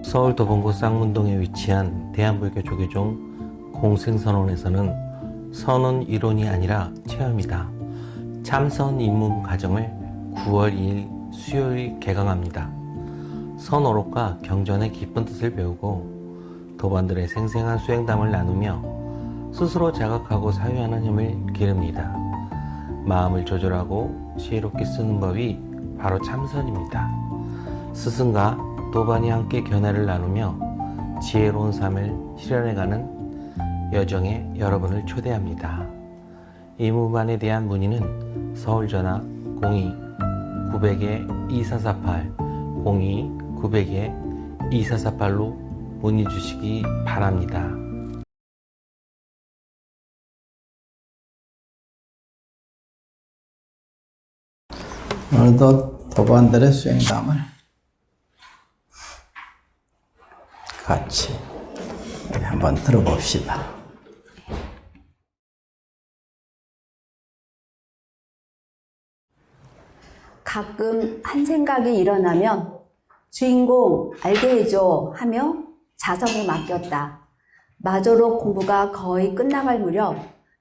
서울 도봉구 쌍문동에 위치한 대한불교 조계종 공생선원에서는 선언 이론이 아니라 체험이다. 참선 입문 과정을 9월 2일 수요일 개강합니다. 선어록과 경전의 깊은 뜻을 배우고 도반들의 생생한 수행담을 나누며 스스로 자각하고 사유하는 힘을 기릅니다. 마음을 조절하고 지혜롭게 쓰는 법이 바로 참선입니다. 스승과 도반이 함께 견해를 나누며 지혜로운 삶을 실현해가는 여정에 여러분을 초대합니다. 이 무반에 대한 문의는 서울전화 02-900-2448, 02-900-2448로 문의 주시기 바랍니다. 오늘도 도반들의 수행담을 같이 한번 들어봅시다. 가끔 한 생각이 일어나면 주인공 알게 해줘 하며 자성에 맡겼다. 마저록 공부가 거의 끝나갈 무렵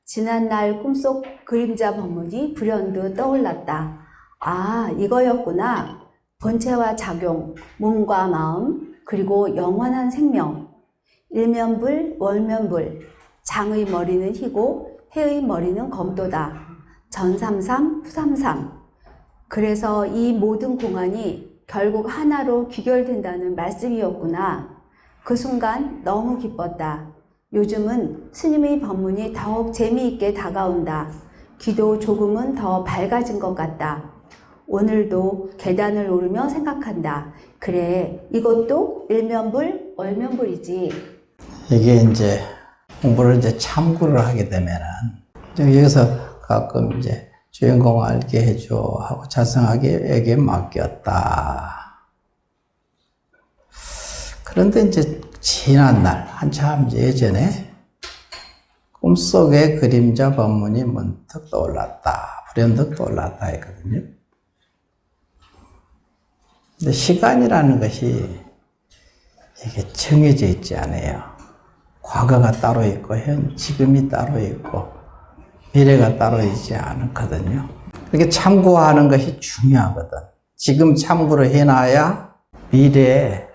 지난날 꿈속 그림자 법문이 불현듯 떠올랐다. 아, 이거였구나. 본체와 작용, 몸과 마음, 그리고 영원한 생명. 일면불, 월면불. 장의 머리는 희고 해의 머리는 검도다. 전삼삼, 후삼삼. 그래서 이 모든 공안이 결국 하나로 귀결된다는 말씀이었구나. 그 순간 너무 기뻤다. 요즘은 스님의 법문이 더욱 재미있게 다가온다. 귀도 조금은 더 밝아진 것 같다. 오늘도 계단을 오르며 생각한다. 그래, 이것도 일면불, 월면불이지. 이게 이제 공부를 참고를 하게 되면은 여기서 가끔 주인공 알게 해줘 하고 자성하게에게 맡겼다. 그런데 지난날 한참 예전에 꿈속에 그림자 법문이 문득 떠올랐다. 불현듯 떠올랐다 했거든요. 근데 시간이라는 것이 이게 정해져 있지 않아요. 과거가 따로 있고 지금이 따로 있고 미래가 따로 있지 않거든요. 이렇게 참고하는 것이 중요하거든. 지금 참고를 해놔야 미래에 이렇게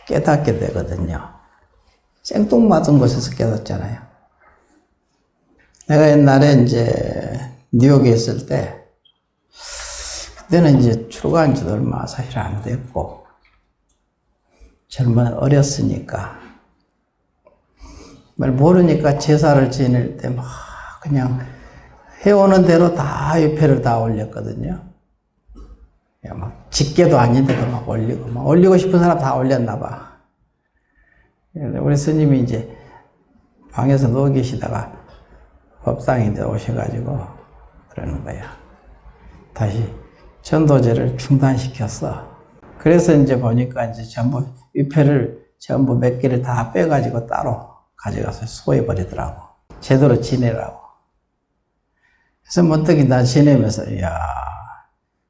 깨닫게 되거든요. 생뚱맞은 곳에서 깨닫잖아요. 내가 옛날에 뉴욕에 있을 때 그때는 출가한 지도 얼마 사실 안 됐고 어렸으니까 말 모르니까 제사를 지낼 때 막 그냥 해오는 대로 다 유패를 다 올렸거든요. 막 직계도 아닌데도 막 올리고 싶은 사람 다 올렸나 봐. 우리 스님이 방에서 누워 계시다가 법당에 오셔가지고 그러는 거야. 다시 전도제를 중단시켰어. 그래서 보니까 전부 위패를 전부 몇 개를 다 빼가지고 따로 가져가서 소해버리더라고. 제대로 지내라고. 그래서 문득 난 지내면서, 야,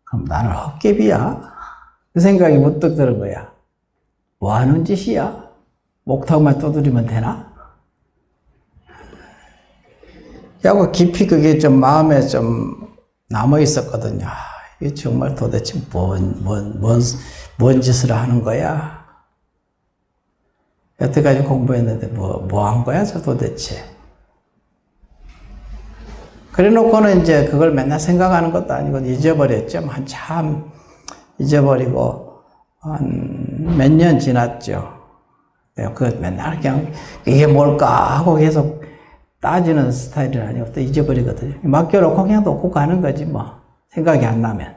그럼 나는 헛개비야? 그 생각이 문득 드는 거야. 뭐 하는 짓이야? 목탁만 두드리면 되나? 야고 깊이 그게 마음에 남아 있었거든요. 이게 정말 도대체 뭔 짓을 하는 거야? 여태까지 공부했는데 뭐 한 거야, 저 도대체? 그래 놓고는 그걸 맨날 생각하는 것도 아니고 잊어버렸죠. 한참 잊어버리고 한 몇 년 지났죠. 그 맨날 그냥 이게 뭘까 하고 계속 따지는 스타일이 아니고 또 잊어버리거든요. 맡겨놓고 그냥 놓고 가는 거지 생각이 안 나면.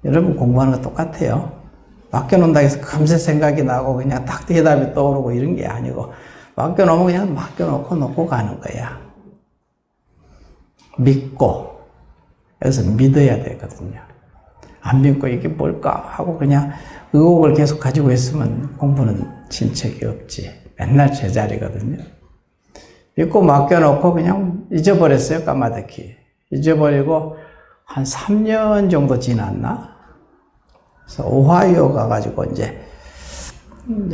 여러분 공부하는 거 똑같아요. 맡겨놓는다고 해서 금세 생각이 나고 그냥 딱 대답이 떠오르고 이런 게 아니고 맡겨놓으면 그냥 맡겨놓고 놓고 가는 거야. 믿고 여기서 믿어야 되거든요. 안 믿고 이게 뭘까 하고 그냥 의혹을 계속 가지고 있으면 공부는 진척이 없지. 맨날 제자리거든요. 믿고 맡겨놓고 그냥 잊어버렸어요. 까마득히 잊어버리고 한 3년 정도 지났나? 그래서 오하이오 가가지고 이제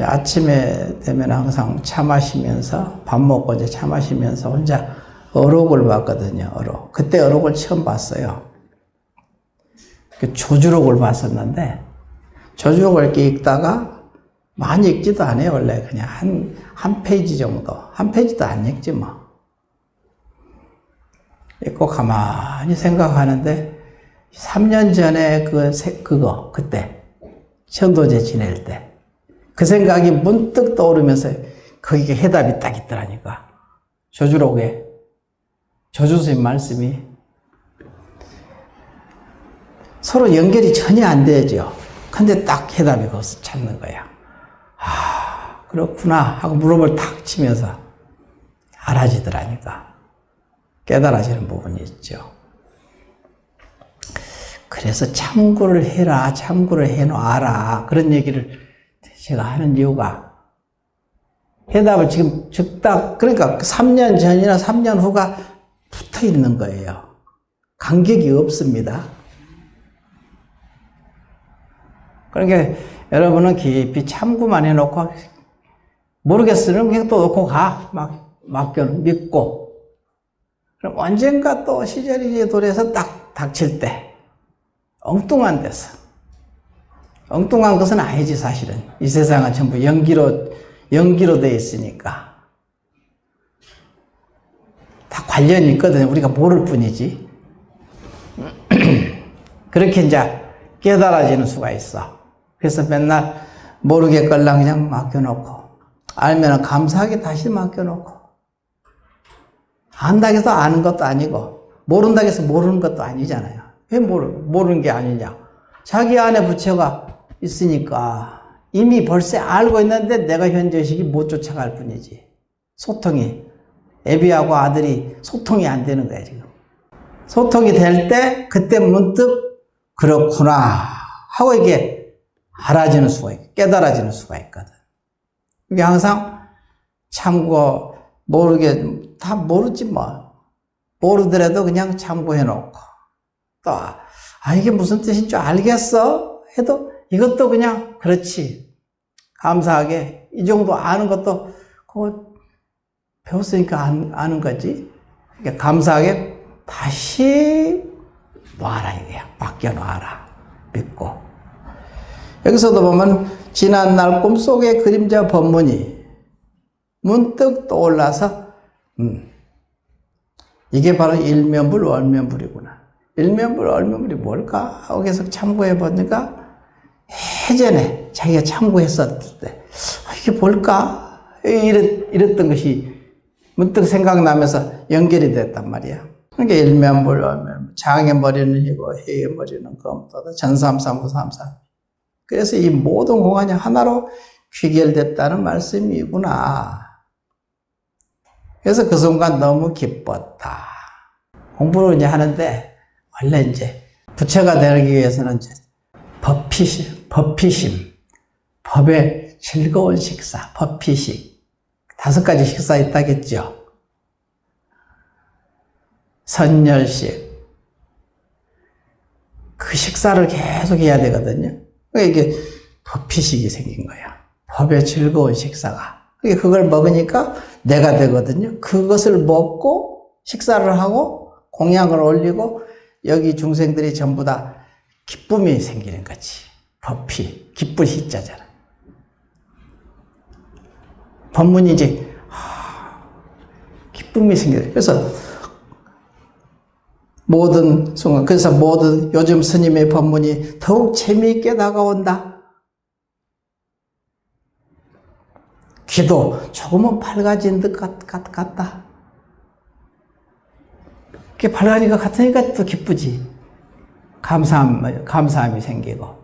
아침에 되면 항상 차 마시면서 밥 먹고 이제 차 마시면서 혼자 어록을 봤거든요. 어록. 그때 어록을 처음 봤어요. 그 조주록을 봤었는데 조주록을 이렇게 읽다가 많이 읽지도 않아요. 원래 그냥 한 페이지 정도. 한 페이지도 안 읽지 뭐. 읽고 가만히 생각하는데 3년 전에 그때 천도제 지낼 때 그 생각이 문득 떠오르면서 거기에 해답이 딱 있더라니까. 조주록에 조주스님 말씀이 서로 연결이 전혀 안 되죠. 근데 딱 해답이 거기서 찾는 거야. 아, 그렇구나 하고 무릎을 탁 치면서 알아지더라니까. 깨달아지는 부분이 있죠. 그래서 참고를 해라, 참고를 해놔라. 그런 얘기를 제가 하는 이유가 해답을 지금 즉딱, 그러니까 3년 전이나 3년 후가 붙어 있는 거예요. 간격이 없습니다. 그러니까 여러분은 깊이 참고만 해놓고 모르겠으면 그냥 또 놓고 가. 믿고. 그럼 언젠가 또 시절이 돌아서 딱 닥칠 때 엉뚱한 데서. 엉뚱한 것은 아니지 사실은. 이 세상은 전부 연기로 되어 있으니까. 다 관련이 있거든요. 우리가 모를 뿐이지. 그렇게 이제 깨달아지는 수가 있어. 그래서 맨날 모르겠걸랑 그냥 맡겨놓고, 알면 감사하게 다시 맡겨놓고, 안다고 해서 아는 것도 아니고, 모른다고 해서 모르는 것도 아니잖아요. 왜 모르는 게 아니냐. 자기 안에 부처가 있으니까 이미 벌써 알고 있는데 내가 현재식이 못 쫓아갈 뿐이지. 소통이, 애비하고 아들이 소통이 안 되는 거야 지금. 소통이 될 때 그때 문득 그렇구나 하고 이게 알아지는 수가 있고 깨달아지는 수가 있거든. 이게 항상 참고 다 모르지 뭐. 모르더라도 그냥 참고해 놓고 또 이게 무슨 뜻인 줄 알겠어 해도 이것도 그냥 그렇지. 감사하게 이 정도 아는 것도 그거 배웠으니까 아는 거지. 그러니까 감사하게 다시 놔라 이거야. 맡겨놔라. 믿고. 여기서도 보면 지난날 꿈속의 그림자 법문이 문득 떠올라서 이게 바로 일면불 월면불이구나. 일면불 월면불이 뭘까 하고 계속 참고해 보니까 예전에 자기가 참고했었을 때 이게 뭘까 이랬던 것이 문득 생각나면서 연결이 됐단 말이야. 그러니까 일면불 월면불, 장의 머리는 이고 해의 머리는 검도다. 전삼삼부삼삼. 그래서 이 모든 공간이 하나로 귀결됐다는 말씀이구나. 그래서 그 순간 너무 기뻤다. 공부를 이제 하는데 원래 이제 부처가 되기 위해서는 이제 법피심, 법의 즐거운 식사, 법피식. 5가지 식사 있다겠죠. 선열식. 그 식사를 계속 해야 되거든요. 그러니까 이게 법피식이 생긴 거야. 법의 즐거운 식사가. 그걸 먹으니까 내가 되거든요. 그것을 먹고 식사를 하고 공양을 올리고 여기 중생들이 전부 다 기쁨이 생기는 거지. 법피, 기쁠 희자잖아. 법문이 이제 기쁨이 생겨요. 그래서 모든 순간, 그래서 모든 요즘 스님의 법문이 더욱 재미있게 다가온다. 귀도 조금은 밝아진 듯 같다. 그게 밝아진 것 같으니까 또 기쁘지. 감사함이 생기고.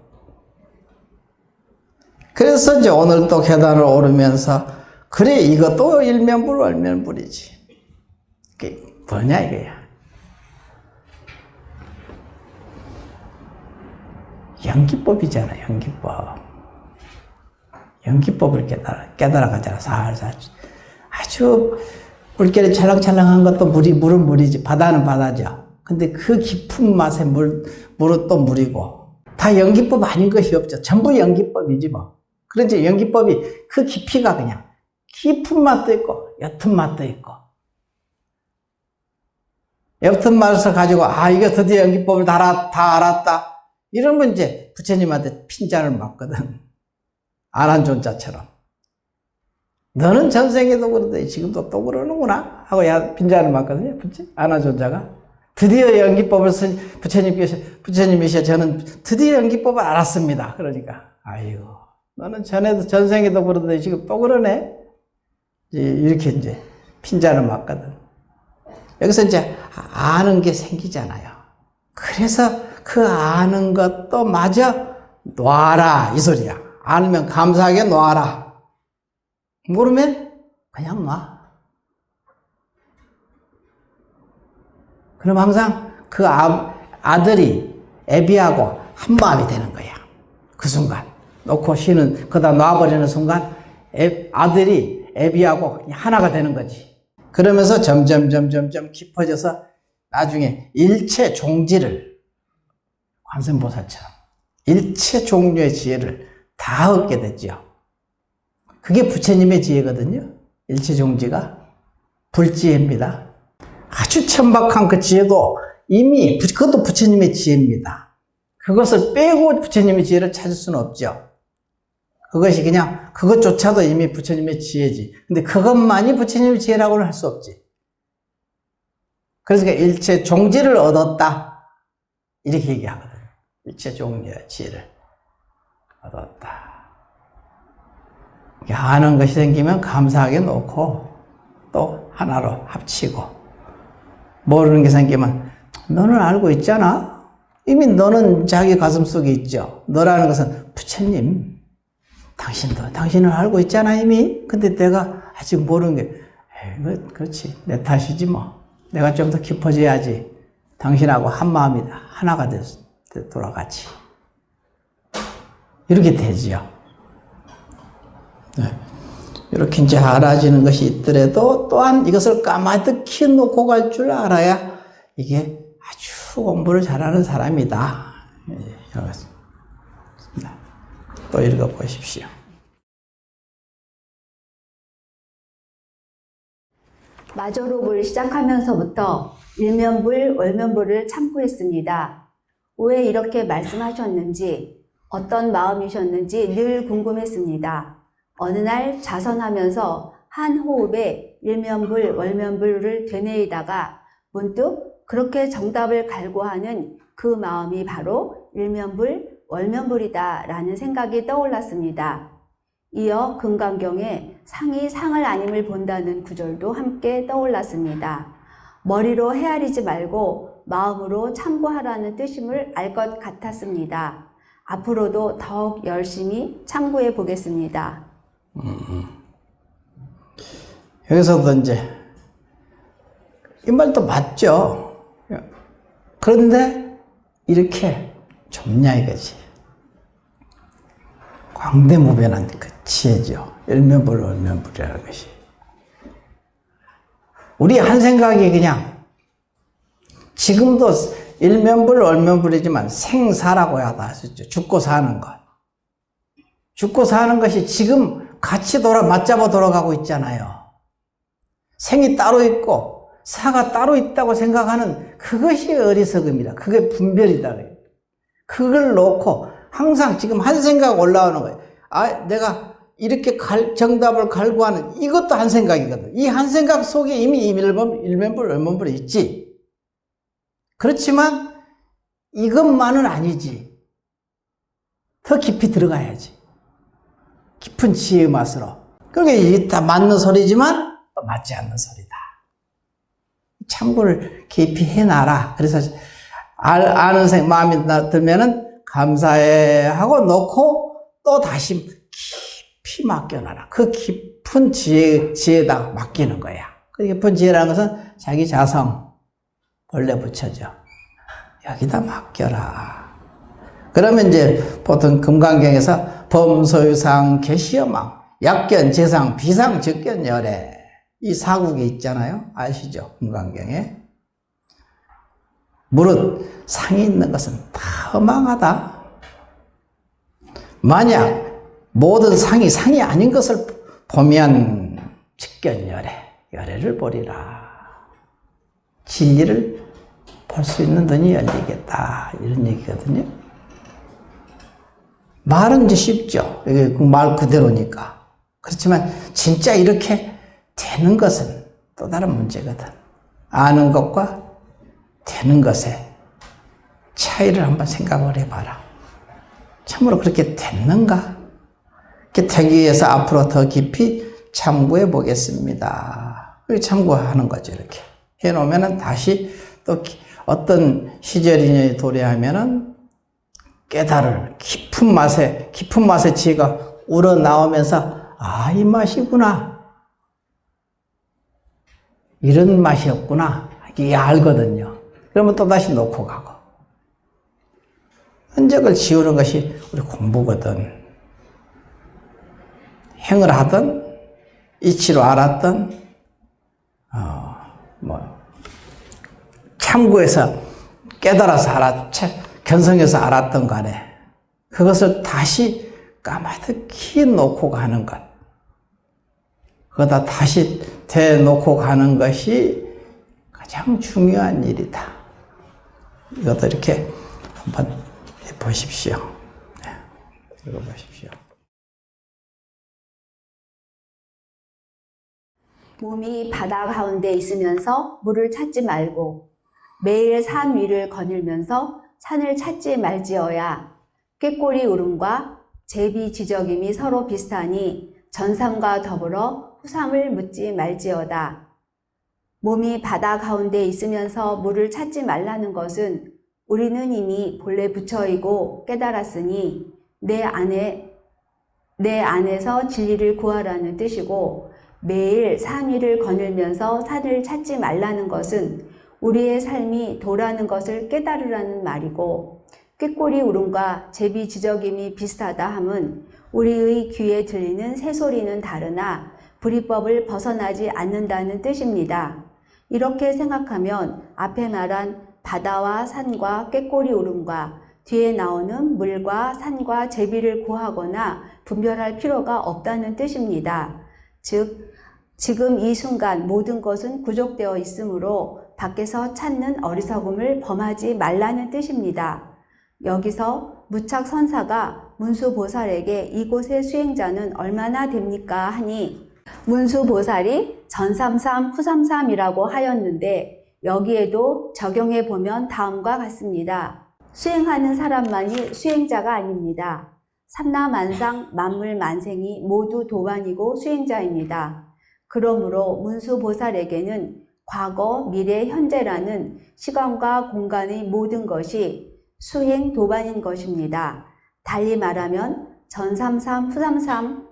그래서 이제 오늘 또 계단을 오르면서 그래 이것도 일면불 월면불이지. 그게 뭐냐 이거야. 연기법이잖아. 연기법. 연기법을 깨달아가잖아. 살살. 아주 물결이 찰랑찰랑한 것도 물은 물이지. 바다는 바다죠. 근데 그 깊은 맛의 물은 또 물이고. 다 연기법 아닌 것이 없죠. 전부 연기법이지 뭐. 그런지 연기법이 그 깊이가 그냥 깊은 맛도 있고 옅은 맛도 있고, 옅은 맛을 가지고 이거 드디어 연기법을 다 알았다 이러면 이제 부처님한테 핀잔을 맞거든. 아난존자처럼. 너는 전생에도 그러더니 지금도 또 그러는구나 하고 빈잔을 맞거든요. 아난존자가 드디어 연기법을 쓴 부처님이셔 저는 드디어 연기법을 알았습니다. 그러니까 아이고 너는 전생에도 그러더니 지금 또 그러네. 이렇게 이제 핀잔을 맞거든. 여기서 이제 아는 게 생기잖아요. 그래서 그 아는 것도 마저 놔라 이 소리야. 알면 감사하게 놔라. 모르면 그냥 놔. 그럼 항상 그 아들이 애비하고 한 마음이 되는 거야. 그 순간 놓고 쉬는, 그다 놔버리는 순간 아들이 애비하고 하나가 되는 거지. 그러면서 점점 깊어져서 나중에 일체 종지를, 관세음보살처럼 일체 종류의 지혜를 다 얻게 되죠. 그게 부처님의 지혜거든요. 일체 종지가 불지혜입니다. 아주 천박한 그 지혜도 이미 그것도 부처님의 지혜입니다. 그것을 빼고 부처님의 지혜를 찾을 수는 없죠. 그것이 그냥 그것조차도 이미 부처님의 지혜지. 근데 그것만이 부처님의 지혜라고는 할 수 없지. 그래서 일체 종지를 얻었다 이렇게 얘기하거든요. 일체 종류의 지혜를 얻었다. 아는 것이 생기면 감사하게 놓고 또 하나로 합치고, 모르는 게 생기면 너는 알고 있잖아. 이미 너는 자기 가슴 속에 있죠. 너라는 것은 부처님, 당신은 알고 있잖아 이미. 근데 내가 아직 모르는 게, 그렇지 내 탓이지 뭐. 내가 좀 더 깊어져야지 당신하고 한 마음이다, 하나가 돌아가지. 이렇게 되지요. 네. 이렇게 이제 알아지는 것이 있더라도 또한 이것을 까마득히 놓고 갈 줄 알아야 이게 아주 공부를 잘하는 사람이다. 또 읽어보십시오. 마조록을 시작하면서부터 일면불, 월면불을 참고했습니다. 왜 이렇게 말씀하셨는지, 어떤 마음이셨는지 늘 궁금했습니다. 어느 날 자선하면서 한 호흡에 일면불, 월면불을 되뇌이다가 문득 그렇게 정답을 갈구하는 그 마음이 바로 일면불, 월면불이다 라는 생각이 떠올랐습니다. 이어 금강경에 상이 상을 아님을 본다는 구절도 함께 떠올랐습니다. 머리로 헤아리지 말고 마음으로 참고하라는 뜻임을 알 것 같았습니다. 앞으로도 더욱 열심히 참고해 보겠습니다. 여기서도 이제 이 말도 맞죠. 그런데 이렇게 좁냐 이거지. 광대무변한 그 지혜죠. 일면불, 월면불이라는 것이. 우리 한 생각이 그냥 지금도 일면불, 월면불이지만 생사라고 하다 하셨죠. 죽고 사는 것. 죽고 사는 것이 지금 같이 맞잡아 돌아가고 있잖아요. 생이 따로 있고 사가 따로 있다고 생각하는 그것이 어리석음이다. 그게 분별이다. 그걸 놓고 항상 지금 한 생각 올라오는 거예요. 내가 이렇게 정답을 갈구하는 이것도 한 생각이거든. 이 한 생각 속에 이미 일면불, 월면불이 있지. 그렇지만 이것만은 아니지. 더 깊이 들어가야지. 깊은 지혜의 맛으로. 그러니까 이게 다 맞는 소리지만 또 맞지 않는 소리다. 참고를 깊이 해놔라. 그래서 아는 마음이 들면은 감사해 하고 놓고 또 다시 깊이 맡겨놔라. 그 깊은 지혜에다 맡기는 거야. 그 깊은 지혜라는 것은 자기 자성 본래 붙여져. 여기다 맡겨라. 그러면 이제 보통 금강경에서 범소유상 개시여망 약견 재상 비상 적견 열애 이 사국이 있잖아요. 아시죠? 금강경에. 무릇 상이 있는 것은 다 허망하다. 만약 모든 상이 아닌 것을 보면 직견열애, 열애를 보리라. 진리를 볼 수 있는 눈이 열리겠다. 이런 얘기거든요. 말은 이제 쉽죠. 말 그대로니까. 그렇지만 진짜 이렇게 되는 것은 또 다른 문제거든. 아는 것과 되는 것의 차이를 한번 생각을 해봐라. 참으로 그렇게 됐는가? 그렇게 되기 위해서 앞으로 더 깊이 참고해 보겠습니다. 참고하는 거죠. 이렇게 해놓으면 다시 또 어떤 시절이니 도래하면은 깨달을 깊은 맛에 지혜가 우러나오면서 아, 이 맛이구나. 이런 맛이었구나. 이게 알거든요. 그러면 또다시 놓고 가고. 흔적을 지우는 것이 우리 공부거든. 행을 하든, 이치로 알았든, 참고해서 깨달아서 견성해서 알았던 간에 그것을 다시 까마득히 놓고 가는 것. 그거다 다시 대놓고 가는 것이 가장 중요한 일이다. 이것도 이렇게 한번 해보십시오. 네, 읽어보십시오. 몸이 바다 가운데 있으면서 물을 찾지 말고 매일 산 위를 거닐면서 산을 찾지 말지어야 꾀꼬리 울음과 제비 지저김이 서로 비슷하니 전삼과 더불어 후삼을 묻지 말지어다. 몸이 바다 가운데 있으면서 물을 찾지 말라는 것은 우리는 이미 본래 부처이고 깨달았으니 내 안에서 진리를 구하라는 뜻이고, 매일 산 위를 거닐면서 산을 찾지 말라는 것은 우리의 삶이 도라는 것을 깨달으라는 말이고, 꾀꼬리 울음과 제비 지저김이 비슷하다 함은 우리의 귀에 들리는 새소리는 다르나 불이법을 벗어나지 않는다는 뜻입니다. 이렇게 생각하면 앞에 말한 바다와 산과 꾀꼬리 울음과 뒤에 나오는 물과 산과 제비를 구하거나 분별할 필요가 없다는 뜻입니다. 즉, 지금 이 순간 모든 것은 구족되어 있으므로 밖에서 찾는 어리석음을 범하지 말라는 뜻입니다. 여기서 무착선사가 문수보살에게 이곳의 수행자는 얼마나 됩니까 하니 문수보살이 전삼삼 후삼삼이라고 하였는데, 여기에도 적용해 보면 다음과 같습니다. 수행하는 사람만이 수행자가 아닙니다. 삼라만상 만물만생이 모두 도반이고 수행자입니다. 그러므로 문수보살에게는 과거, 미래, 현재라는 시간과 공간의 모든 것이 수행 도반인 것입니다. 달리 말하면 전삼삼 후삼삼은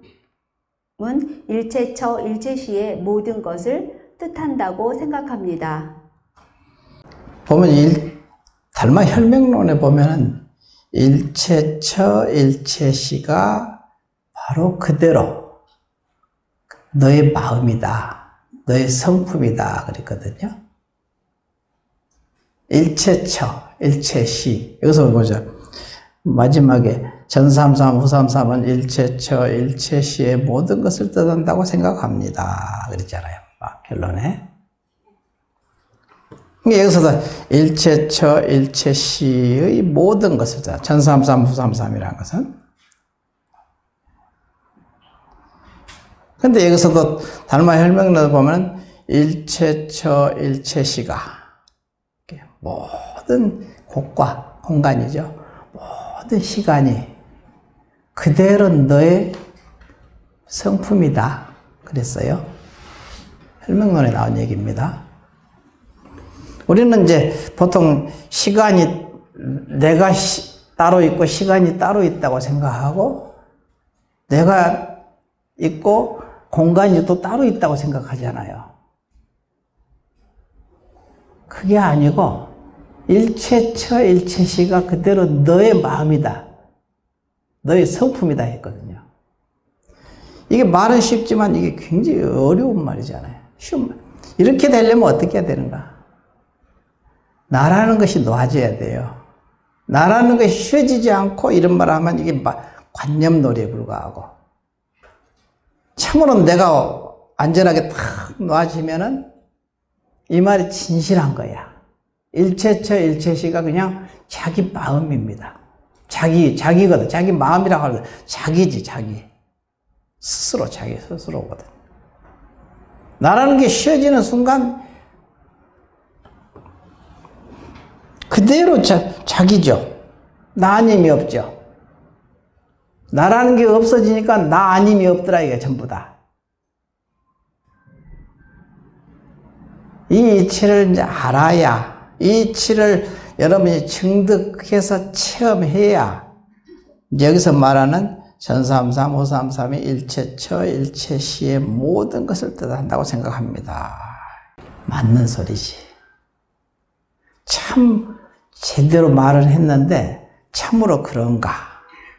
일체처 일체시의 모든 것을 뜻한다고 생각합니다. 보면 달마 혈맹론에 보면은 일체처 일체시가 바로 그대로 너의 마음이다, 너의 성품이다 그랬거든요. 일체처 일체시, 여기서 보자. 마지막에 전삼삼 후삼삼은 일체처 일체시의 모든 것을 뜻한다고 생각합니다 그랬잖아요, 결론에. 여기서도 일체처 일체시의 모든 것을 전삼삼 후삼삼이라는 것은. 근데 여기서도 달마 혈맹론을 보면 일체처 일체시가 모든 곳과 공간이죠. 모든 시간이 그대로 너의 성품이다 그랬어요. 혈맹론에 나온 얘기입니다. 우리는 이제 보통 시간이 내가 따로 있고 시간이 따로 있다고 생각하고, 내가 있고 공간이 또 따로 있다고 생각하잖아요. 그게 아니고 일체처 일체시가 그대로 너의 마음이다, 너의 성품이다 했거든요. 이게 말은 쉽지만 이게 굉장히 어려운 말이잖아요. 쉬운 말. 이렇게 되려면 어떻게 해야 되는가? 나라는 것이 놓아져야 돼요. 나라는 것이 쉬어지지 않고 이런 말 하면 이게 관념놀이에 불과하고, 참으로 내가 안전하게 탁 놔지면은 이 말이 진실한 거야. 일체처 일체시가 그냥 자기 마음입니다. 자기거든. 자기 마음이라고 하거든. 자기지, 자기. 스스로, 자기 스스로거든. 나라는 게 쉬어지는 순간 그대로 자기죠. 나 아님이 없죠. 나라는 게 없어지니까 나 아님이 없더라, 이게 전부 다. 이 이치를 이제 알아야, 이 이치를 여러분이 증득해서 체험해야, 여기서 말하는 전삼삼, 오삼삼이 일체처, 일체시의 모든 것을 뜻한다고 생각합니다. 맞는 소리지. 참 제대로 말을 했는데 참으로 그런가?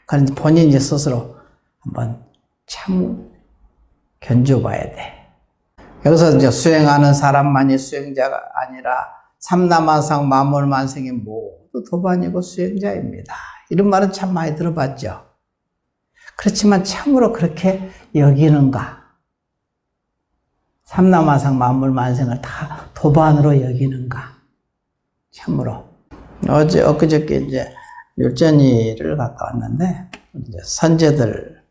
그런지 본인이 스스로 한번 참 견뎌봐야 돼. 여기서 이제 수행하는 사람만이 수행자가 아니라 삼남한상 만물만생이 모두 도반이고 수행자입니다. 이런 말은 참 많이 들어봤죠. 그렇지만 참으로 그렇게 여기는가? 삼남한상 만물만생을 다 도반으로 여기는가? 참으로. 엊그저께 이제 율전이를 갔다 왔는데, 이제 선제들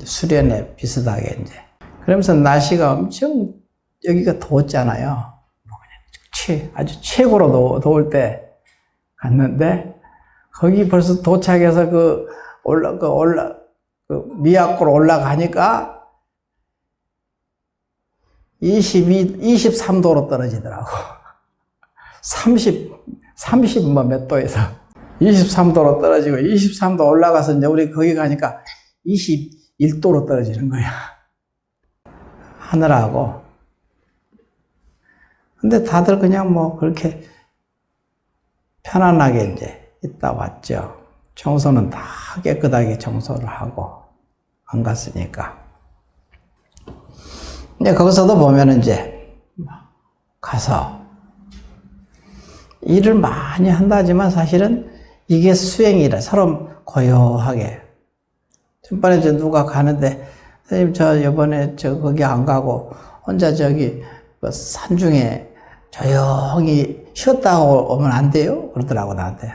수련회 비슷하게 이제. 그러면서 날씨가 엄청 여기가 더웠잖아요. 아주 최고로 더울 때 갔는데, 거기 벌써 도착해서 미약고로 올라가니까 23도로 떨어지더라고. 30 몇 도에서 23도로 떨어지고 23도 올라가서 이제 우리 거기 가니까 21도로 떨어지는 거야. 하늘하고. 근데 다들 그냥 뭐 그렇게 편안하게 이제 있다 왔죠. 청소는 다 깨끗하게 청소를 하고 안 갔으니까. 근데 거기서도 보면은 이제 가서 일을 많이 한다지만 사실은 이게 수행이라 서로 고요하게. 전번에 누가 가는데, 선생님 저 이번에 거기 안 가고 혼자 저기 산중에 조용히 쉬었다 오면 안 돼요? 그러더라고 나한테.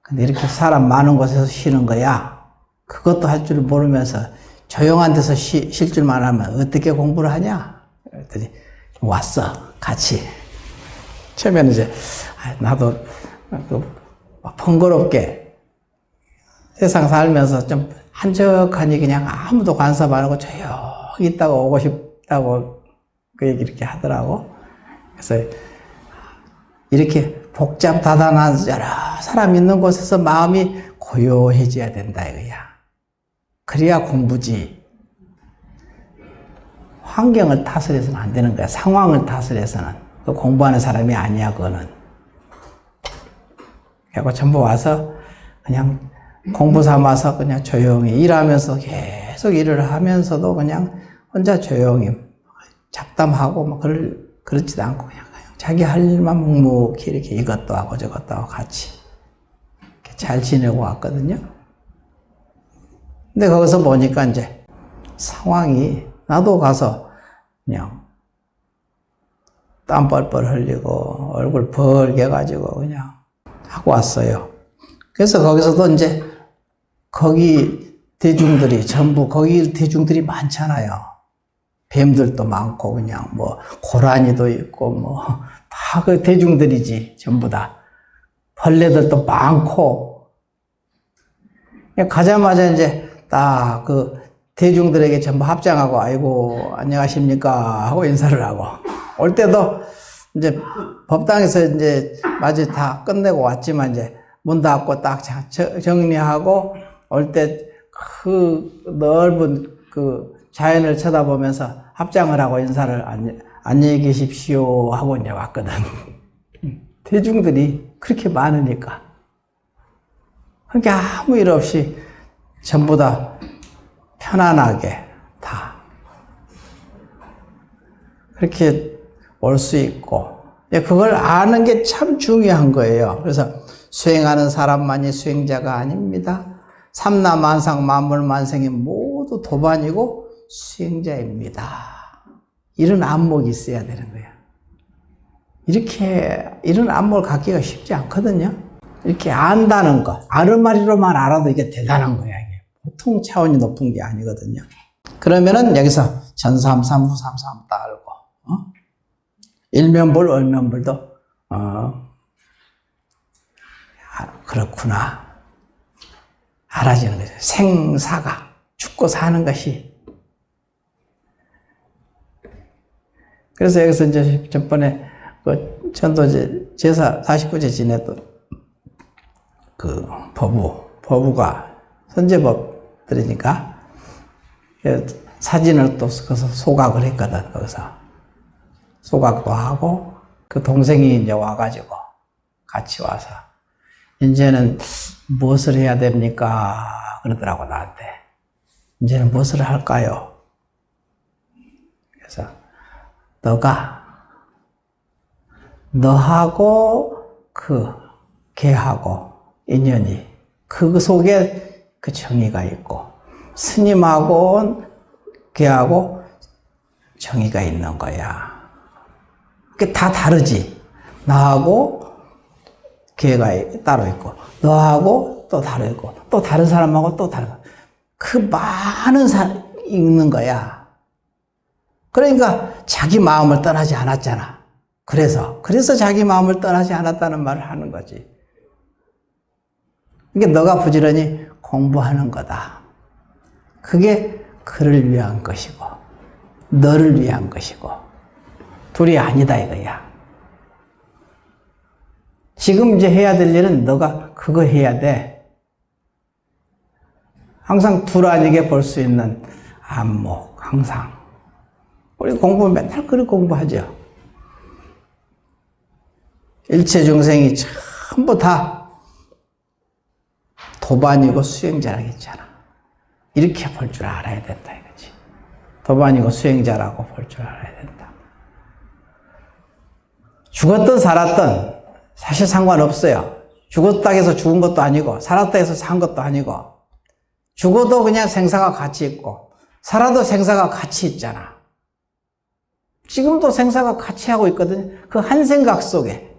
근데 이렇게 사람 많은 곳에서 쉬는 거야. 그것도 할 줄 모르면서 조용한 데서 쉴 줄만 알면 어떻게 공부를 하냐? 그랬더니 왔어, 같이. 처음에는 이제 나도 번거롭게 세상 살면서 좀 한적하니 그냥 아무도 간섭 안 하고 조용히 있다가 오고 싶다고 그 얘기 이렇게 하더라고. 그래서 이렇게 복잡다단한 여러 사람 있는 곳에서 마음이 고요해져야 된다 이거야. 그래야 공부지. 환경을 탓을 해서는 안 되는 거야. 상황을 탓을 해서는. 그 공부하는 사람이 아니야, 그거는. 그래서 전부 와서 그냥 공부 삼아서 그냥 조용히 일하면서 계속 일을 하면서도 그냥 혼자 조용히 잡담하고 뭐 그렇지도 않고 그냥 자기 할 일만 묵묵히 이렇게 이것도 하고 저것도 하고 같이 이렇게 잘 지내고 왔거든요. 근데 거기서 보니까 이제 상황이 나도 가서 그냥 땀 뻘뻘 흘리고 얼굴 벌게 가지고 그냥 하고 왔어요. 그래서 거기서도 이제 거기 대중들이 전부 거기 대중들이 많잖아요. 뱀들도 많고 그냥 뭐 고라니도 있고 뭐 다 그 대중들이지 전부 다. 벌레들도 많고. 가자마자 이제 딱 그 대중들에게 전부 합장하고 아이고 안녕하십니까 하고 인사를 하고 올 때도 이제 법당에서 이제 마저 다 끝내고 왔지만 이제 문 닫고 딱 정리하고 올 때 그 넓은 그 자연을 쳐다보면서 합장을 하고 인사를 안녕히 계십시오 하고 이제 왔거든. 대중들이 그렇게 많으니까. 그러니까 아무 일 없이 전부 다 편안하게 다 그렇게 올 수 있고 그걸 아는 게 참 중요한 거예요. 그래서 수행하는 사람만이 수행자가 아닙니다. 삼라만상 만물만생이 모두 도반이고 수행자입니다. 이런 안목이 있어야 되는 거야. 이런 안목을 갖기가 쉽지 않거든요. 이렇게 안다는 것, 아르마리로만 알아도 이게 대단한 거야. 이게 보통 차원이 높은 게 아니거든요. 그러면은 여기서 전삼삼, 후삼삼 다 알고, 일면불, 얼면불도, 그렇구나. 알아지는 거죠. 생사가, 죽고 사는 것이. 그래서 여기서 이제 전번에 그 전도 제사 49제 지냈던 그 법우가 선제법들이니까 사진을 또 거기서 소각을 했거든. 거기서 소각도 하고 그 동생이 이제 와가지고 같이 와서 이제는 무엇을 해야 됩니까? 그러더라고 나한테. 이제는 무엇을 할까요? 그래서 너하고 그 걔하고 인연이 그 속에 그 정의가 있고 스님하고 걔하고 정의가 있는 거야. 그게 다 다르지. 나하고 걔가 따로 있고 너하고 또 다르고 있고 또 다른 사람하고 또 다르고 그 많은 사람이 있는 거야. 그러니까 자기 마음을 떠나지 않았잖아. 그래서 자기 마음을 떠나지 않았다는 말을 하는 거지. 그러니까 너가 부지런히 공부하는 거다. 그게 그를 위한 것이고 너를 위한 것이고 둘이 아니다 이거야. 지금 이제 해야 될 일은 너가 그거 해야 돼. 항상 둘 아니게 볼 수 있는 안목, 항상. 우리 공부 맨날 그렇게 공부하죠. 일체 중생이 전부 다 도반이고 수행자라고 했잖아. 이렇게 볼 줄 알아야 된다 이거지. 도반이고 수행자라고 볼 줄 알아야 된다. 죽었든 살았든 사실 상관없어요. 죽었다 해서 죽은 것도 아니고 살았다 해서 산 것도 아니고 죽어도 그냥 생사가 같이 있고 살아도 생사가 같이 있잖아. 지금도 생사가 같이 하고 있거든요. 그 한 생각 속에.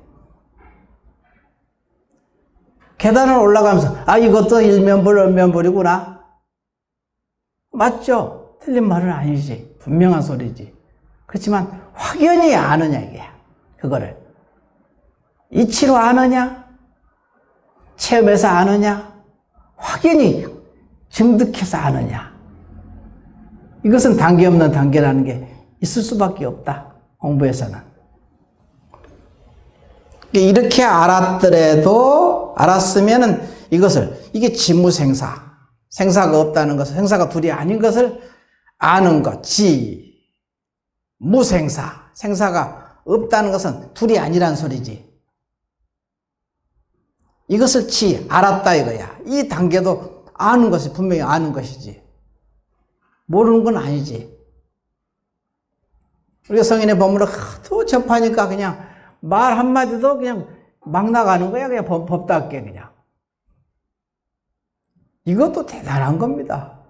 계단을 올라가면서 이것도 일면불, 얼면불이구나. 맞죠? 틀린 말은 아니지. 분명한 소리지. 그렇지만 확연히 아느냐 이게. 그거를. 이치로 아느냐? 체험해서 아느냐? 확연히 증득해서 아느냐? 이것은 단계 없는 단계라는 게 있을 수밖에 없다. 공부에서는. 이렇게 알았으면은 이게 지무생사. 생사가 없다는 것을, 생사가 둘이 아닌 것을 아는 것. 무생사. 생사가 없다는 것은 둘이 아니란 소리지. 이것을 알았다 이거야. 이 단계도 아는 것이 분명히 아는 것이지. 모르는 건 아니지. 우리가 성인의 법문을 하도 접하니까 그냥 말 한마디도 그냥 막 나가는 거야. 그냥 법답게 그냥. 이것도 대단한 겁니다.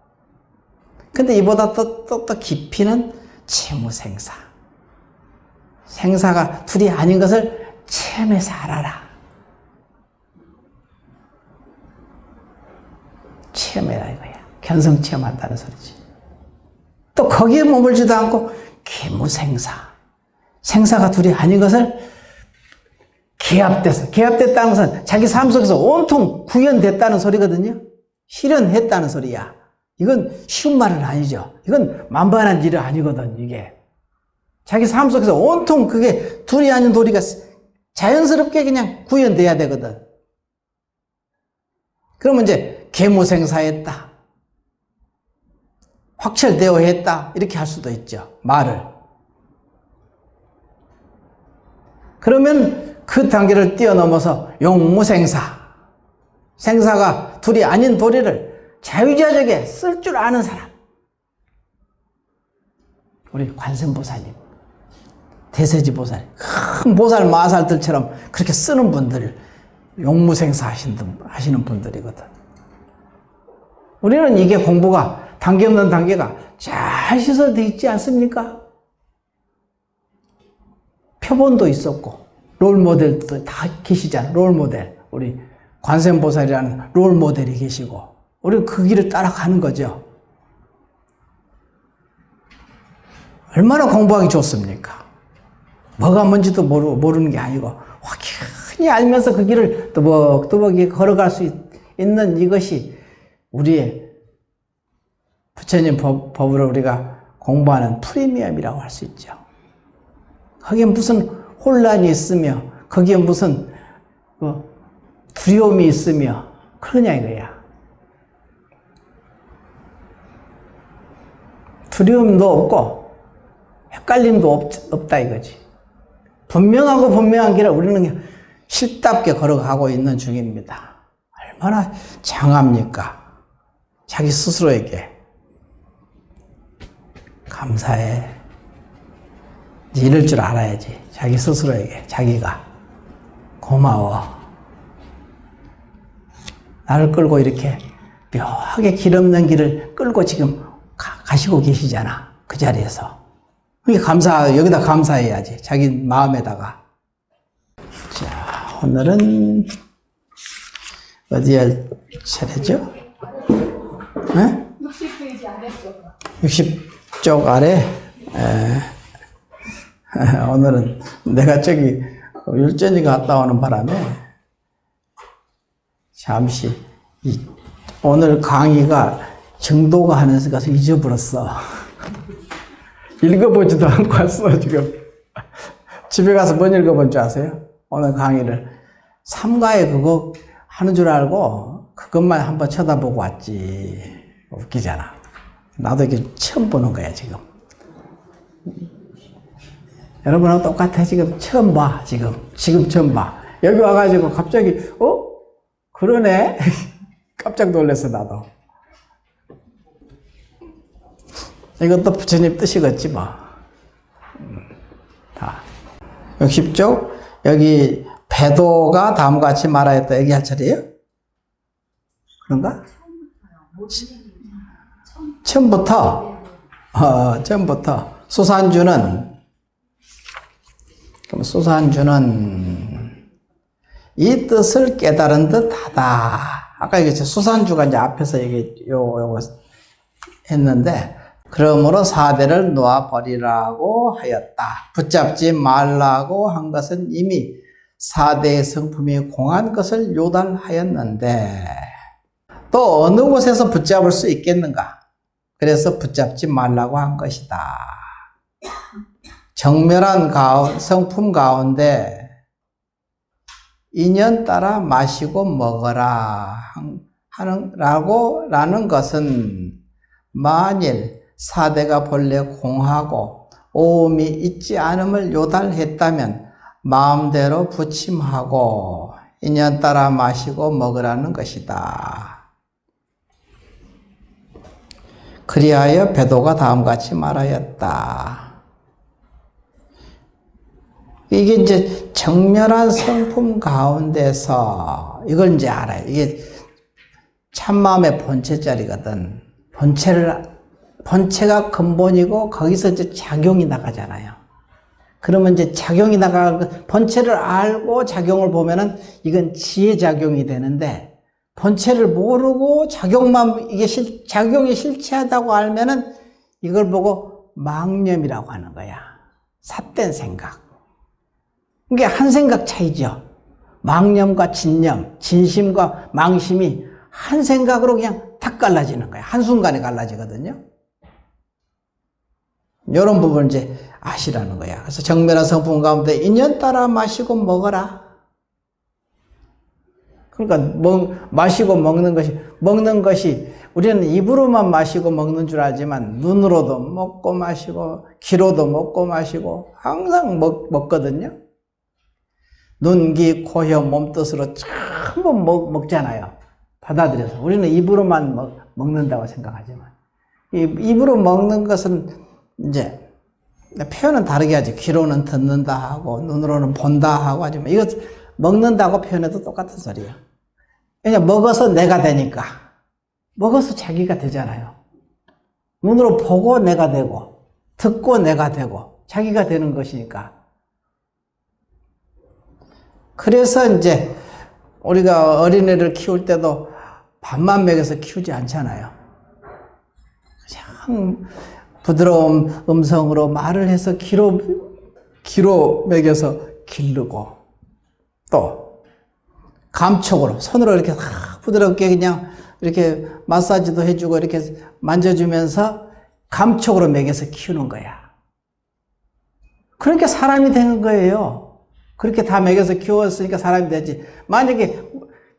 근데 이보다 또 깊이는 채무생사. 생사가 둘이 아닌 것을 체험해서 알아라. 체험해라 이거야. 견성 체험한다는 소리지. 또 거기에 머물지도 않고 계무생사. 생사가 둘이 아닌 것을 개합됐다는 것은 자기 삶 속에서 온통 구현됐다는 소리거든요. 실현했다는 소리야. 이건 쉬운 말은 아니죠. 이건 만반한 일은 아니거든, 이게. 자기 삶 속에서 온통 그게 둘이 아닌 도리가 자연스럽게 그냥 구현돼야 되거든. 그러면 이제 계무생사했다. 확철되어 했다. 이렇게 할 수도 있죠. 말을. 그러면 그 단계를 뛰어넘어서 용무생사. 생사가 둘이 아닌 도리를 자유자적에 쓸 줄 아는 사람. 우리 관세음보살님, 대세지보살, 큰 보살 마살들처럼 그렇게 쓰는 분들, 용무생사 하시는 분들이거든. 우리는 이게 공부가 단계 없는 단계가 잘 시설되어 있지 않습니까? 표본도 있었고 롤모델도 다 계시잖아. 롤모델. 우리 관세음보살이라는 롤모델이 계시고 우리는 그 길을 따라가는 거죠. 얼마나 공부하기 좋습니까? 뭐가 뭔지도 모르는 게 아니고 확연히 알면서 그 길을 또박또박 걸어갈 수 있는 이것이 우리의 부처님 법으로 우리가 공부하는 프리미엄이라고 할 수 있죠. 거기에 무슨 혼란이 있으며 거기에 무슨 두려움이 있으며 그러냐 이거야. 두려움도 없고 헷갈림도 없다 이거지. 분명하고 분명한 길을 우리는 실답게 걸어가고 있는 중입니다. 얼마나 장합니까? 자기 스스로에게 감사해. 이럴 줄 알아야지. 자기 스스로에게 자기가 고마워. 나를 끌고 이렇게 묘하게 길 없는 길을 끌고 지금 가시고 계시잖아. 그 자리에서. 여기다 감사해야지. 자기 마음에다가. 자, 오늘은 어디 할 차례죠? 네? 60페이지 아래쪽. 60쪽 아래? 오늘은 내가 저기 율전이 갔다 오는 바람에 잠시 오늘 강의가 정도가 하는 데 가서 잊어버렸어. 읽어보지도 않고 왔어 지금. 집에 가서 뭔 읽어본 줄 아세요? 오늘 강의를 삼가에 그거 하는 줄 알고 그것만 한번 쳐다보고 왔지. 웃기잖아. 나도 이게 처음 보는 거야 지금. 여러분하고 똑같아. 지금 처음 봐. 지금 처음 봐. 여기 와가지고 갑자기 그러네. 깜짝 놀랐어 나도. 이것도 부처님 뜻이겠지 뭐. 다. 60쪽 여기 배도가 다음과 같이 말하여 했다 얘기할 차례예요? 그런가? 처음부터 수산주는 이 뜻을 깨달은 듯하다. 아까 얘기했죠. 수산주가 이제 앞에서 요거 했는데, 그러므로 사대를 놓아버리라고 하였다. 붙잡지 말라고 한 것은 이미 사대의 성품이 공한 것을 요달하였는데, 또 어느 곳에서 붙잡을 수 있겠는가? 그래서 붙잡지 말라고 한 것이다. 정멸한 성품 가운데 인연 따라 마시고 먹어라 라는 것은 만일 사대가 본래 공하고 오음이 있지 않음을 요달했다면 마음대로 부침하고 인연 따라 마시고 먹으라는 것이다. 그리하여 배도가 다음같이 말하였다. 이게 이제 정멸한 성품 가운데서 이걸 이제 알아요. 이게 참마음의 본체짜리거든. 본체가 근본이고 거기서 이제 작용이 나가잖아요. 그러면 이제 작용이 본체를 알고 작용을 보면은 이건 지혜작용이 되는데, 본체를 모르고 작용이 실체하다고 알면은 이걸 보고 망념이라고 하는 거야. 삿된 생각. 이게 한 생각 차이죠. 망념과 진념, 진심과 망심이 한 생각으로 그냥 탁 갈라지는 거야. 한순간에 갈라지거든요. 이런 부분을 이제 아시라는 거야. 그래서 정멸한 성품 가운데 인연 따라 마시고 먹어라. 그러니까 마시고 먹는 것이 우리는 입으로만 마시고 먹는 줄 알지만 눈으로도 먹고 마시고 귀로도 먹고 마시고 항상 먹거든요. 눈, 귀, 코, 혀, 몸뜻으로 전부 먹잖아요. 받아들여서. 우리는 입으로만 먹는다고 생각하지만, 입으로 먹는 것은 이제 표현은 다르게 하지. 귀로는 듣는다 하고 눈으로는 본다 하고 하지만 이것 먹는다고 표현해도 똑같은 소리예요. 그냥 먹어서 내가 되니까. 먹어서 자기가 되잖아요. 눈으로 보고 내가 되고, 듣고 내가 되고, 자기가 되는 것이니까. 그래서 이제 우리가 어린애를 키울 때도 밥만 먹여서 키우지 않잖아요. 그냥 부드러운 음성으로 말을 해서 귀로 먹여서 기르고, 또 감촉으로 손으로 이렇게 부드럽게 그냥 이렇게 마사지도 해주고 이렇게 만져주면서 감촉으로 먹여서 키우는 거야. 그러니까 사람이 되는 거예요. 그렇게 다 먹여서 키웠으니까 사람이 되지. 만약에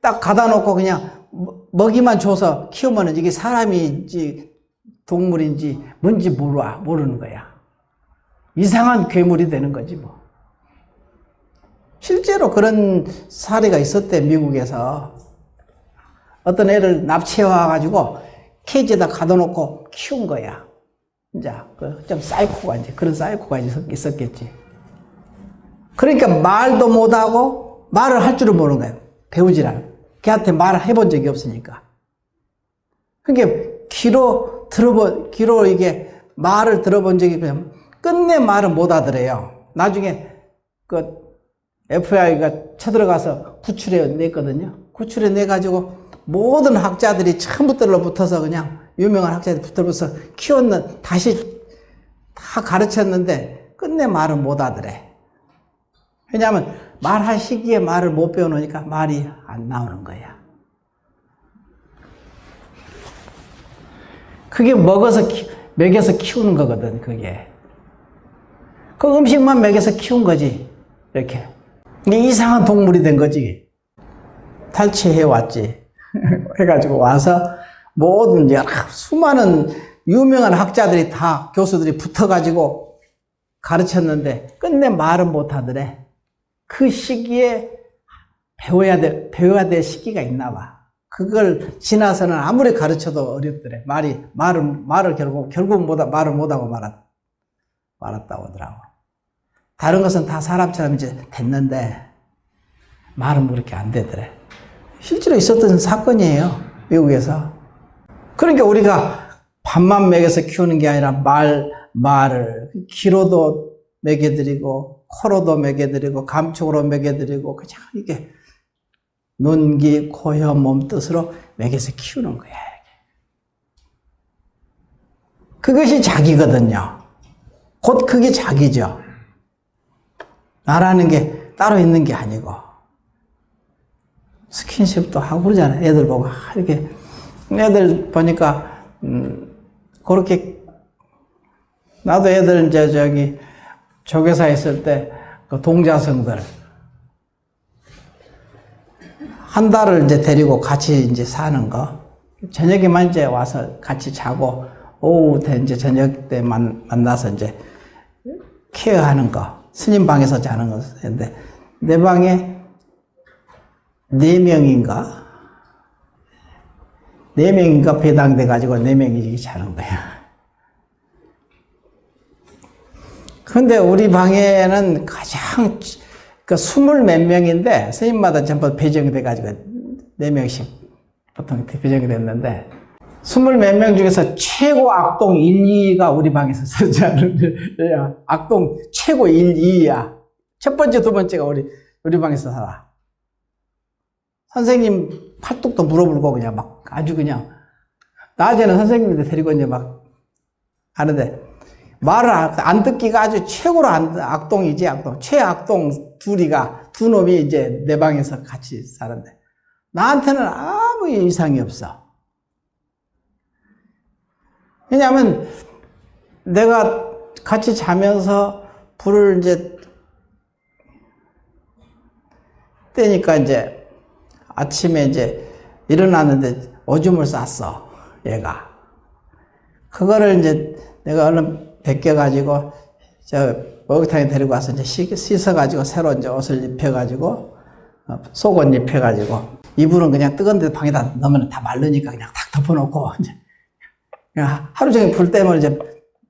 딱 가다 놓고 그냥 먹이만 줘서 키우면 이게 사람인지 동물인지 뭔지 모르는 거야. 이상한 괴물이 되는 거지 뭐. 실제로 그런 사례가 있었대, 미국에서. 어떤 애를 납치해와가지고 케이지에다 가둬놓고 키운 거야. 이제, 좀 사이코가 이제, 그런 사이코가 있었겠지. 그러니까 말도 못하고 말을 할 줄은 모르는 거야. 배우질 않아. 걔한테 말을 해본 적이 없으니까. 그러니까 귀로 이게 말을 들어본 적이 그냥 끝내 말을 못 하더래요. 나중에 FBI가 쳐들어가서 구출해 냈거든요. 구출해 내가지고 모든 학자들이 전부 들러붙어서 그냥 유명한 학자들이 붙어서 다시 다 가르쳤는데 끝내 말을 못 하더래. 왜냐하면 말할 시기에 말을 못 배워놓으니까 말이 안 나오는 거야. 그게 먹여서 키우는 거거든, 그게. 그 음식만 먹여서 키운 거지, 이렇게. 이게 이상한 동물이 된 거지. 탈취해왔지. 해가지고 와서 모든 수많은 유명한 학자들이 다 교수들이 붙어가지고 가르쳤는데 끝내 말은 못하더래. 그 시기에 배워야 될 시기가 있나 봐. 그걸 지나서는 아무리 가르쳐도 어렵더래. 말을 결국 말을 못하고 말았다고 하더라고. 다른 것은 다 사람처럼 이제 됐는데 말은 그렇게 안 되더래. 실제로 있었던 사건이에요, 미국에서. 그러니까 우리가 밥만 먹여서 키우는 게 아니라 말을 귀로도 먹여드리고 코로도 먹여드리고 감촉으로 먹여드리고 그냥 이게 눈, 귀, 코, 혀, 몸 뜻으로 먹여서 키우는 거야. 그것이 자기거든요. 곧 그게 자기죠. 나라는 게 따로 있는 게 아니고. 스킨십도 하고 그러잖아요. 애들 보고. 이렇게. 애들 보니까, 그렇게, 나도 애들 이제 조교사 있을 때, 그 동자성들, 한 달을 이제 데리고 같이 이제 사는 거. 저녁에만 이제 와서 같이 자고, 오후 때 이제 저녁 때 만나서 이제 케어하는 거. 스님 방에서 자는 거였는데, 내 방에 4명인가 배당돼가지고 4명이 자는 거야. 근데 우리 방에는 가장, 20몇 명인데, 스님마다 전부 배정돼가지고 4명씩 보통 배정이 됐는데, 20몇 명 중에서 최고 악동 1, 2가 우리 방에서 자는 거야. 악동 최고 1, 2야. 첫 번째, 두 번째가 우리 방에서 살아. 선생님 팔뚝도 물어불고 그냥 막 아주 그냥 낮에는 선생님들 데리고 이제 막 하는데 말을 안 듣기가 아주 최고로 악동이지, 악동. 최악동 두 놈이 이제 내 방에서 같이 사는데 나한테는 아무 이상이 없어. 왜냐하면 내가 같이 자면서 불을 이제 떼니까 이제 아침에 이제 일어났는데 오줌을 쌌어, 얘가. 그거를 이제 내가 얼른 벗겨가지고 목욕탕에 데리고 와서 이제 씻어가지고 새로 이제 옷을 입혀가지고 속옷 입혀가지고 이불은 그냥 뜨거운 데 방에다 넣으면 다 마르니까 그냥 탁 덮어놓고 이제 그냥 하루 종일 불 때문에 이제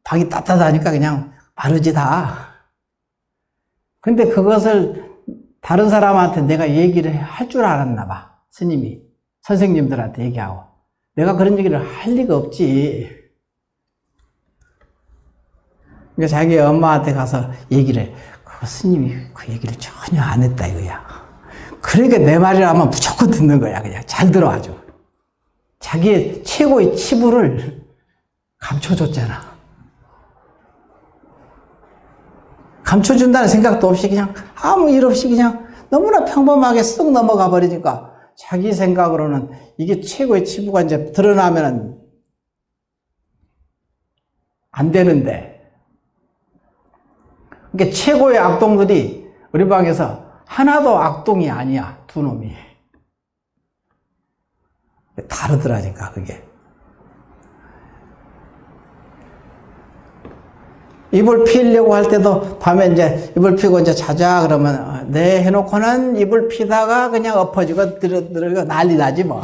방이 따뜻하니까 그냥 마르지 다. 근데 그것을 다른 사람한테 내가 얘기를 할 줄 알았나 봐. 스님이 선생님들한테 얘기하고 내가 그런 얘기를 할 리가 없지. 그러니까 자기 엄마한테 가서 얘기를 해. 그 스님이 그 얘기를 전혀 안 했다 이거야. 그러니까 내 말이라면 무조건 듣는 거야. 그냥 잘 들어 아주. 자기의 최고의 치부를 감춰줬잖아. 감춰준다는 생각도 없이 그냥 아무 일 없이 그냥 너무나 평범하게 쓱 넘어가 버리니까 자기 생각으로는 이게 최고의 치부가 이제 드러나면 안 되는데, 그러니까 최고의 악동들이 우리 방에서 하나도 악동이 아니야. 두 놈이. 다르더라니까 그게. 이불 피려고 할 때도 밤에 이제 이불 피고 이제 자자 그러면 네 해놓고는 이불 피다가 그냥 엎어지고 들어가 난리 나지 뭐.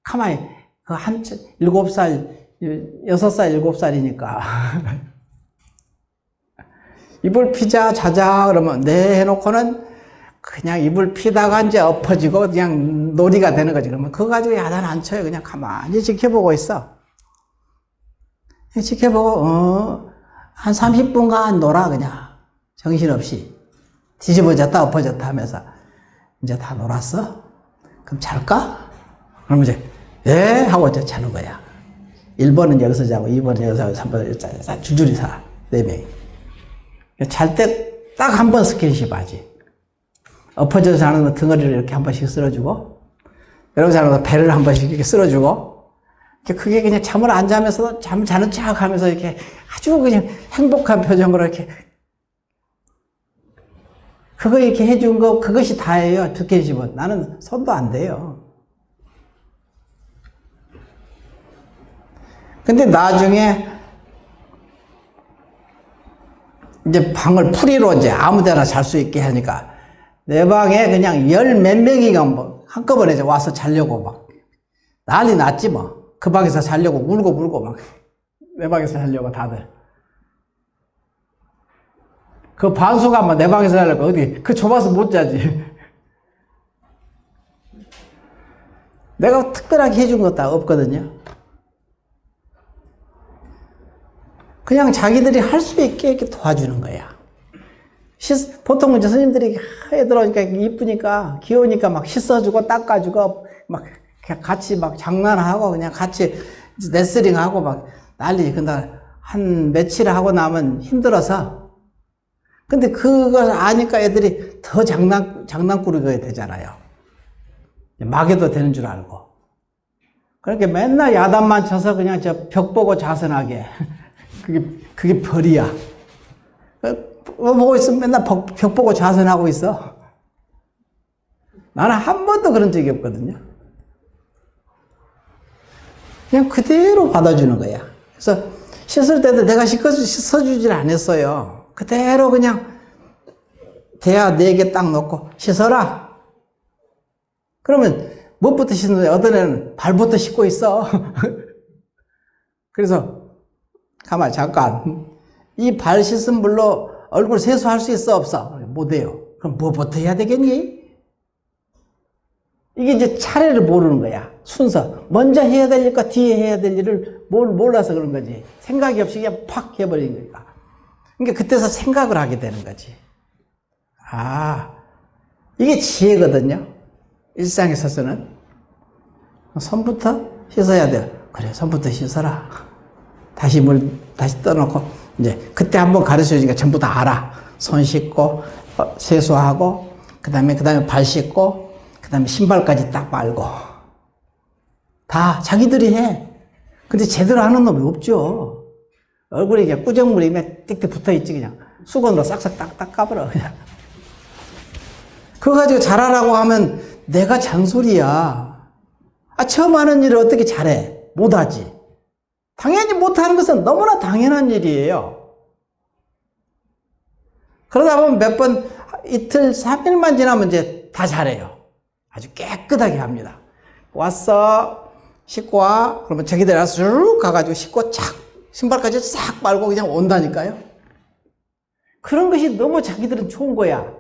가만히 그 7살, 6살, 7살이니까 이불 피자 자자 그러면 네 해놓고는 그냥 이불 피다가 이제 엎어지고 그냥 놀이가 되는 거지. 그러면 그거 가지고 야단 안 쳐요. 그냥 가만히 지켜보고 있어. 지켜보고 한 30분간 놀아 그냥 정신없이 뒤집어졌다 엎어졌다 하면서 이제 다 놀았어? 그럼 잘까? 그러면 이제 예 하고 이제 자는 거야. 1번은 여기서 자고 2번은 여기서 자고 3번은 여기서 자고 줄줄이 자 4명이. 잘 때 딱 한 번 스킨십 하지. 엎어져서 자는 거 등어리를 이렇게 한 번씩 쓸어주고, 이러고 자는 거 배를 한 번씩 이렇게 쓸어주고, 그게 그냥 잠을 안 자면서 잠 자는 척 하면서 이렇게 아주 그냥 행복한 표정으로 이렇게 그거 이렇게 해준 거 그것이 다예요. 스킨십은. 나는 손도 안 대요. 근데 나중에 이제 방을 풀이로 이제 아무 데나 잘 수 있게 하니까 내 방에 그냥 10몇 명이가 뭐 한꺼번에 이제 와서 자려고 막 난리 났지 뭐. 그 방에서 자려고 울고 막 내 방에서 자려고 다들. 그 반수가 뭐 내 방에서 자려고 어디 그 좁아서 못 자지. 내가 특별하게 해준 것도 없거든요. 그냥 자기들이 할 수 있게 이렇게 도와주는 거야. 보통 이제 스님들이 애들 오니까 이쁘니까 귀여우니까 막 씻어주고 닦아주고 막 같이 막 장난하고 그냥 같이 레슬링하고 막 난리. 근데 한 며칠 하고 나면 힘들어서. 근데 그걸 아니까 애들이 더 장난꾸러기가 되잖아요. 막여도 되는 줄 알고. 그러니까 맨날 야단만 쳐서 그냥 저 벽 보고 자선하게. 그게 벌이야. 보고 있으면 맨날 벽 보고 자선하고 있어. 나는 한 번도 그런 적이 없거든요. 그냥 그대로 받아주는 거야. 그래서 씻을 때도 내가 씻어주질 않았어요. 그대로 그냥 대야 4개 딱 놓고 씻어라. 그러면 무엇부터 씻는데 어떤 애는 발부터 씻고 있어. 그래서 가만 잠깐 이 발 씻은 물로 얼굴 세수할 수 있어 없어? 못해요. 그럼 뭐부터 해야 되겠니? 이게 이제 차례를 모르는 거야. 순서. 먼저 해야 될 일과 뒤에 해야 될 일을 몰라서 그런 거지. 생각이 없이 그냥 팍 해버리는 거니까. 그러니까 그때서 생각을 하게 되는 거지. 아, 이게 지혜거든요. 일상에 있어서는. 손부터 씻어야 돼요. 그래, 손부터 씻어라. 다시 떠놓고, 이제, 그때 한번 가르쳐 주니까 전부 다 알아. 손 씻고, 세수하고, 그 다음에 발 씻고, 그 다음에 신발까지 딱 말고. 다 자기들이 해. 근데 제대로 하는 놈이 없죠. 얼굴이 이게 꾸정물이 띡띡 붙어 있지, 그냥. 수건으로 싹싹 딱 닦아버려, 그냥. 그거 가지고 잘하라고 하면 내가 잔소리야. 처음 하는 일을 어떻게 잘해? 못하지. 당연히 못하는 것은 너무나 당연한 일이에요. 그러다 보면 몇 번, 이틀, 3일만 지나면 이제 다 잘해요. 아주 깨끗하게 합니다. 왔어, 씻고 와. 그러면 자기들 와서 쭉 가가지고 씻고 착, 신발까지 싹 빨고 그냥 온다니까요. 그런 것이 너무 자기들은 좋은 거야.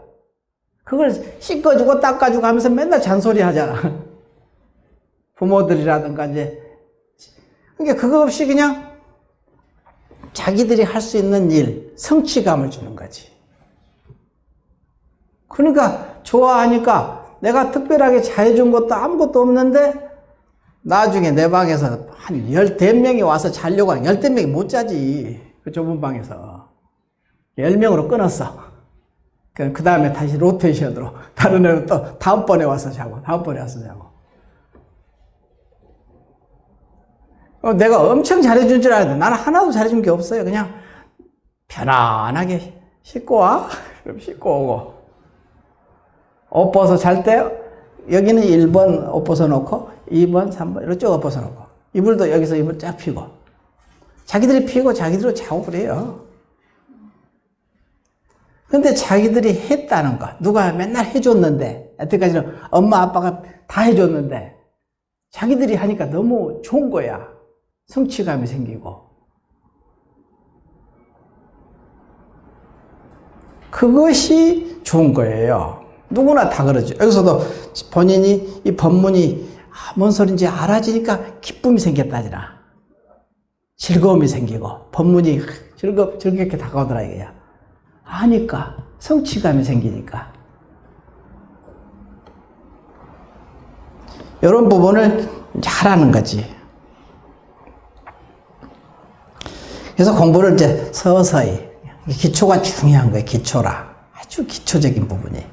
그걸 씻어주고 닦아주고 하면서 맨날 잔소리 하잖아. 부모들이라든가 이제 그러니까 그거 없이 그냥 자기들이 할 수 있는 일, 성취감을 주는 거지. 그러니까 좋아하니까 내가 특별하게 잘해준 것도 아무것도 없는데 나중에 내 방에서 한 10명이 와서 자려고 하면 10명이 못 자지. 그 좁은 방에서. 10명으로 끊었어. 그 다음에 다시 로테이션으로 다른 애는 또 다음번에 와서 자고 다음번에 와서 자고. 내가 엄청 잘해준 줄 알았는데 나는 하나도 잘해준 게 없어요. 그냥 편안하게 씻고 와. 그럼 씻고 오고. 옷 벗어 잘 때 여기는 1번 옷 벗어놓고 2번, 3번 이렇게 쭉 옷 벗어놓고 이불도 여기서 이불 쫙 피고 자기들이 피고 자기들로 자고 그래요. 근데 자기들이 했다는 거 누가 맨날 해줬는데 여태까지는 엄마 아빠가 다 해줬는데 자기들이 하니까 너무 좋은 거야. 성취감이 생기고 그것이 좋은 거예요. 누구나 다 그러죠. 여기서도 본인이 이 법문이 뭔 소린지 알아지니까 기쁨이 생겼다지나 즐거움이 생기고 법문이 즐겁게 다가오더라 이거야. 아니까 성취감이 생기니까 이런 부분을 잘하는 거지. 그래서 공부를 이제 서서히 기초가 중요한 거예요. 기초라 아주 기초적인 부분이.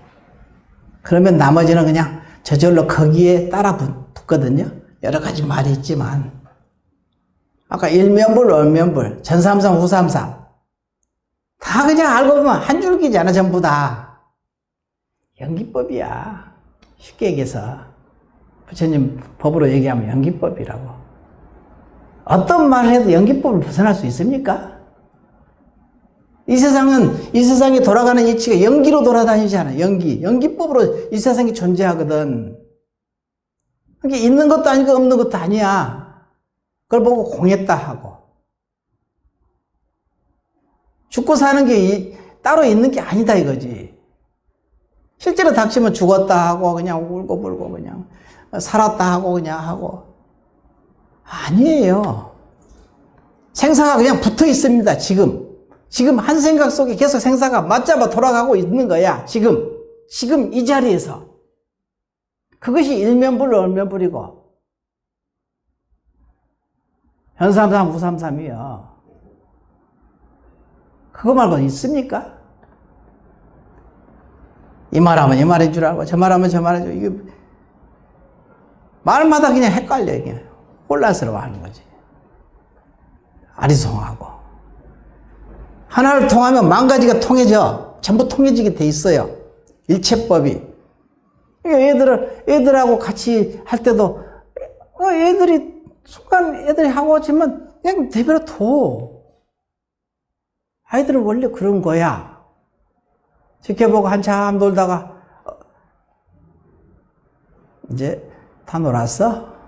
그러면 나머지는 그냥 저절로 거기에 따라 붙거든요. 여러 가지 말이 있지만 아까 일면불, 얼면불, 전삼삼, 후삼삼 다 그냥 알고 보면 한 줄기잖아. 전부 다 연기법이야. 쉽게 얘기해서 부처님 법으로 얘기하면 연기법이라고. 어떤 말을 해도 연기법을 벗어날 수 있습니까? 이 세상에 돌아가는 이치가 연기로 돌아다니잖아. 연기법으로 이 세상이 존재하거든. 그게 있는 것도 아니고 없는 것도 아니야. 그걸 보고 공했다 하고. 죽고 사는 게 따로 있는 게 아니다 이거지. 실제로 닥치면 죽었다 하고 그냥 울고 불고 그냥 살았다 하고 그냥 하고. 아니에요. 생사가 그냥 붙어 있습니다. 지금 한 생각 속에 계속 생사가 맞잡아 돌아가고 있는 거야. 지금 이 자리에서. 그것이 일면불, 얼면불이고 현삼삼, 후삼삼이요. 그거 말고는 있습니까? 이 말하면 이 말인 줄 알고 저 말하면 저 말인 줄 알고 이게 말마다 그냥 헷갈려. 이게 혼란스러워하는 거지. 아리송하고 하나를 통하면 만 가지가 통해져. 전부 통해지게 돼 있어요. 일체법이. 애들하고 같이 할 때도 애들이 순간 애들이 하고 지면 그냥 내버려 둬. 아이들은 원래 그런 거야. 지켜보고 한참 놀다가 이제 다 놀았어?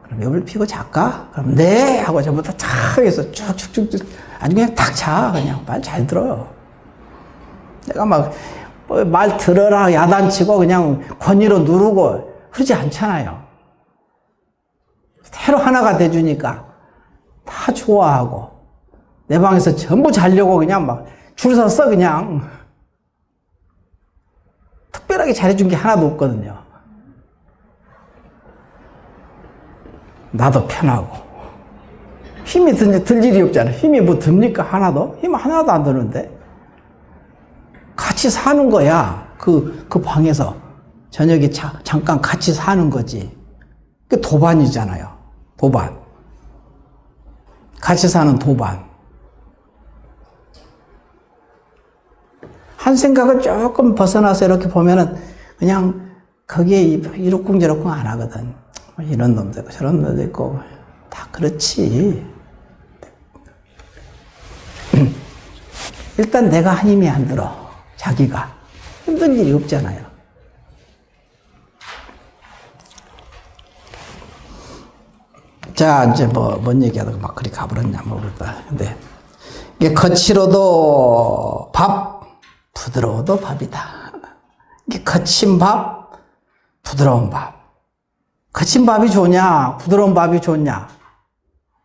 그럼 여불 피고 잘까? 그럼 네 하고 전부 다 탁 해서 쭉쭉쭉 아주 그냥 탁 자. 그냥 말 잘 들어. 내가 막 말 들어라 야단치고 그냥 권위로 누르고 그러지 않잖아요. 새로 하나가 돼주니까 다 좋아하고 내 방에서 전부 자려고 그냥 막 줄 섰어. 그냥 특별하게 잘해준 게 하나도 없거든요. 나도 편하고 힘이 들 일이 없잖아. 힘이 뭐 듭니까? 하나도? 힘 하나도 안 드는데 같이 사는 거야. 그 방에서 저녁에 잠깐 같이 사는 거지. 그 도반이잖아요. 도반. 같이 사는 도반. 한 생각을 조금 벗어나서 이렇게 보면은 그냥 거기에 이러쿵저러쿵 안 하거든. 이런 놈도 있고 저런 놈도 있고 다 그렇지. 일단 내가 한 힘이 안 들어. 자기가 힘든 일이 없잖아요. 자, 이제 뭔 얘기하다가 막 그리 가버렸냐 모르겠다. 근데 이게 거칠어도 밥, 부드러워도 밥이다. 이게 거친 밥, 부드러운 밥. 거친 밥이 좋냐, 부드러운 밥이 좋냐?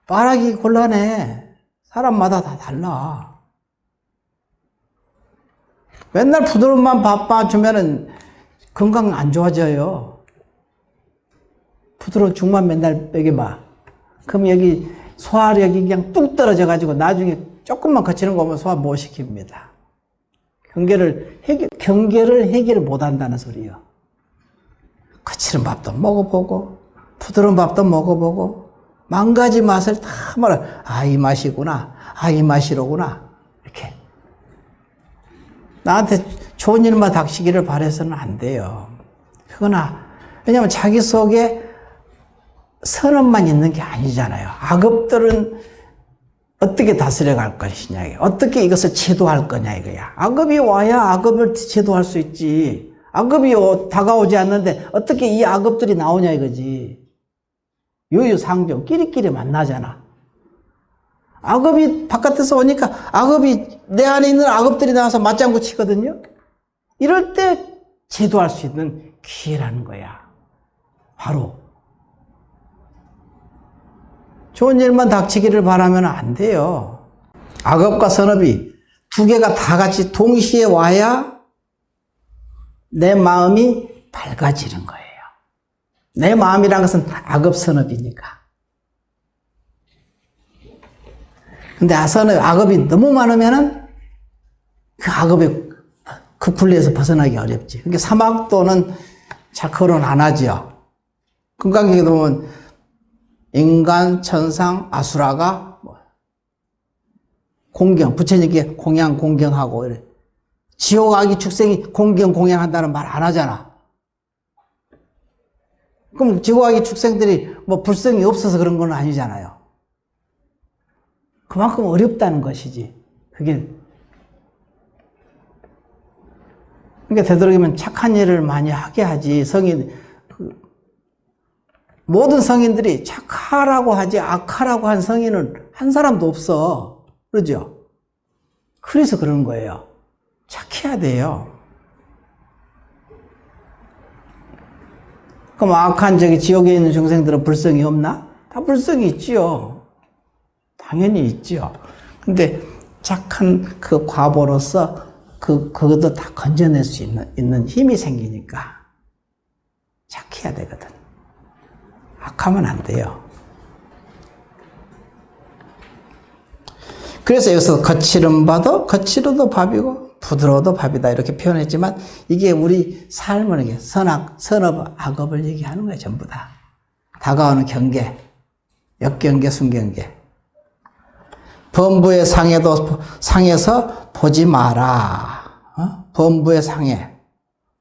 말하기 곤란해. 사람마다 다 달라. 맨날 부드러운만 밥만 주면은 건강 안 좋아져요. 부드러운 죽만 맨날 먹여봐. 그럼 여기 소화력이 그냥 뚝 떨어져가지고 나중에 조금만 거치는 거 보면 소화 못 시킵니다. 경계를 해결을 못 한다는 소리예요. 거칠은 밥도 먹어보고, 부드러운 밥도 먹어보고, 만 가지 맛을 다 말해. 아, 이 맛이구나. 아, 이 맛이로구나. 이렇게. 나한테 좋은 일만 닥치기를 바라서는 안 돼요. 그거나, 왜냐면 자기 속에 선언만 있는 게 아니잖아요. 악업들은 어떻게 다스려갈 것이냐, 어떻게 이것을 제도할 거냐, 이거야. 악업이 와야 악업을 제도할 수 있지. 악업이 다가오지 않는데 어떻게 이 악업들이 나오냐, 이거지. 유유상종, 끼리끼리 만나잖아. 악업이 바깥에서 오니까 악업이, 내 안에 있는 악업들이 나와서 맞장구 치거든요. 이럴 때 제도할 수 있는 기회라는 거야. 바로. 좋은 일만 닥치기를 바라면 안 돼요. 악업과 선업이 두 개가 다 같이 동시에 와야 내 마음이 밝아지는 거예요. 내 마음이란 것은 악업 선업이니까. 근데 악업이 너무 많으면은 그 악업의 그 굴레에서 벗어나기 어렵지. 그러니까 사막도는 잘 거론 안 하죠. 금강경에 보면 인간, 천상, 아수라가 공경, 부처님께 공양, 공경하고 이래. 지옥, 악이, 축생이 공경, 공양한다는 말 안 하잖아. 그럼 지옥, 악이, 축생들이 불성이 없어서 그런 건 아니잖아요. 그만큼 어렵다는 것이지. 그러니까 되도록이면 착한 일을 많이 하게 하지. 모든 성인들이 착하라고 하지 악하라고 한 성인은 한 사람도 없어. 그러죠? 그래서 그런 거예요. 착해야 돼요. 그럼 악한 지옥에 있는 중생들은 불성이 없나? 다 불성이 있지요. 당연히 있지요. 근데 착한 그 과보로서 그것도 다 건져낼 수 있는 힘이 생기니까 착해야 되거든. 악하면 안 돼요. 그래서 여기서 거칠은 바도 거칠어도 밥이고 부드러워도 밥이다 이렇게 표현했지만 이게 우리 삶을 이게 선악, 선업, 악업을 얘기하는 거예요. 전부 다. 다가오는 경계, 역경계, 순경계. 범부의 상에서 보지 마라. 범부의 상에.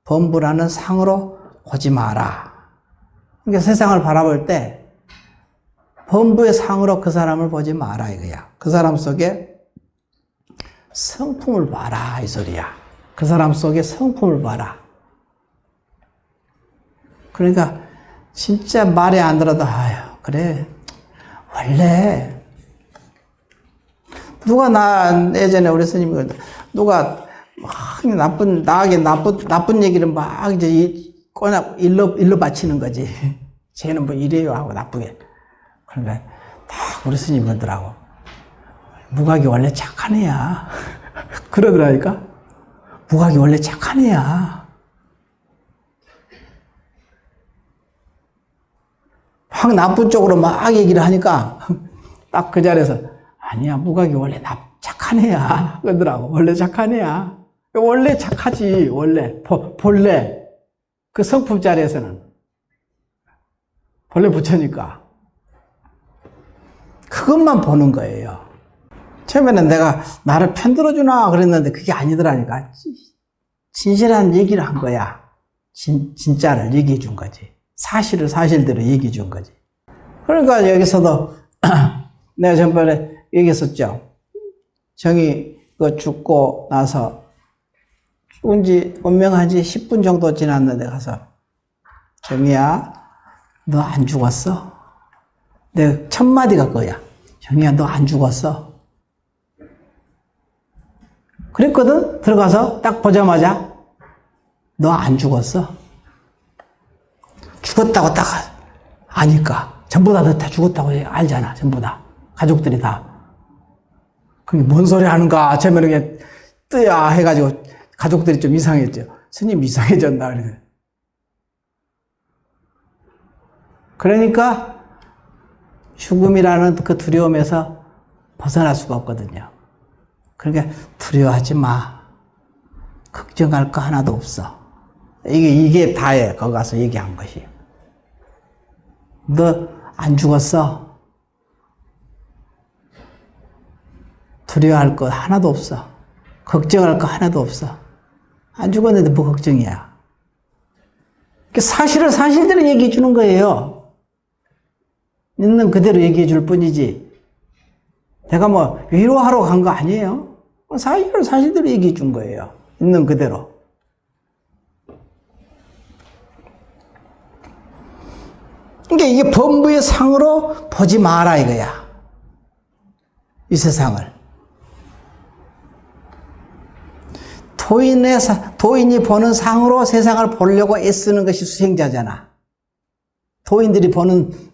범부라는 상으로 보지 마라. 그러니까 세상을 바라볼 때 범부의 상으로 그 사람을 보지 마라 이거야. 그 사람 속에 성품을 봐라 이 소리야. 그 사람 속에 성품을 봐라. 그러니까 진짜 말에 안 들어도 아유 그래 원래 예전에 우리 스님이 누가 막 나쁜 얘기를 막 이제 꼬나 일러 바치는 거지. 쟤는 뭐 이래요 하고 나쁘게. 그러니까 딱 우리 스님이 그러더라고. 무각이 원래 착한 애야. 그러더라니까. 무각이 원래 착한 애야. 막 나쁜 쪽으로 막 얘기를 하니까 딱 그 자리에서 아니야 무각이 원래 착한 애야. 그러더라고. 원래 착한 애야. 원래 착하지 원래 본래. 그 성품 자리에서는 본래 부처니까 그것만 보는 거예요. 처음에는 내가 나를 편들어주나 그랬는데 그게 아니더라니까. 진실한 얘기를 한 거야. 진짜를 얘기해 준 거지. 사실을 사실대로 얘기해 준 거지. 그러니까 여기서도 내가 전번에 얘기했었죠. 정이 죽고 나서 운명한 지 10분 정도 지났는데 가서 정이야 너 안 죽었어? 내가 첫 마디가 그거야. 정이야 너 안 죽었어? 그랬거든. 들어가서 딱 보자마자 너 안 죽었어? 죽었다고 딱 아니까 전부 다 죽었다고 알잖아. 전부 다. 가족들이 다. 그게 뭔 소리 하는가? 처음에는 그냥 뜨야 해가지고 가족들이 좀 이상했죠. 스님 이상해졌나? 그러니까 죽음이라는 그 두려움에서 벗어날 수가 없거든요. 그러니까 두려워하지 마. 걱정할 거 하나도 없어. 이게 다예요. 거기 가서 얘기한 것이. 너 안 죽었어. 두려워할 거 하나도 없어. 걱정할 거 하나도 없어. 안 죽었는데 뭐 걱정이야. 사실을 사실대로 얘기해 주는 거예요. 있는 그대로 얘기해 줄 뿐이지. 내가 뭐 위로하러 간 거 아니에요. 사실을 사실대로 얘기해 준 거예요. 있는 그대로. 그러니까 이게 범부의 상으로 보지 마라 이거야. 이 세상을. 도인이 보는 상으로 세상을 보려고 애쓰는 것이 수행자잖아. 도인들이 보는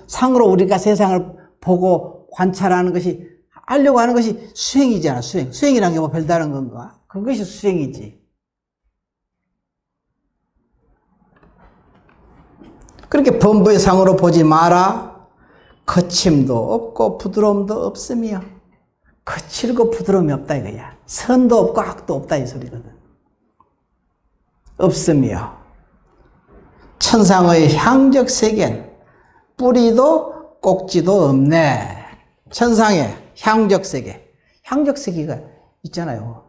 상으로 우리가 세상을 보고 관찰하는 것이, 하려고 하는 것이 수행이잖아, 수행. 수행이라는 게 뭐 별다른 건가? 그것이 수행이지. 그렇게 범부의 상으로 보지 마라. 거침도 없고 부드러움도 없으며. 거칠고 부드러움이 없다 이거야. 선도 없고 악도 없다 이 소리거든. 없으며 천상의 향적 세계는 뿌리도 꼭지도 없네. 천상의 향적 세계. 향적 세계가 있잖아요.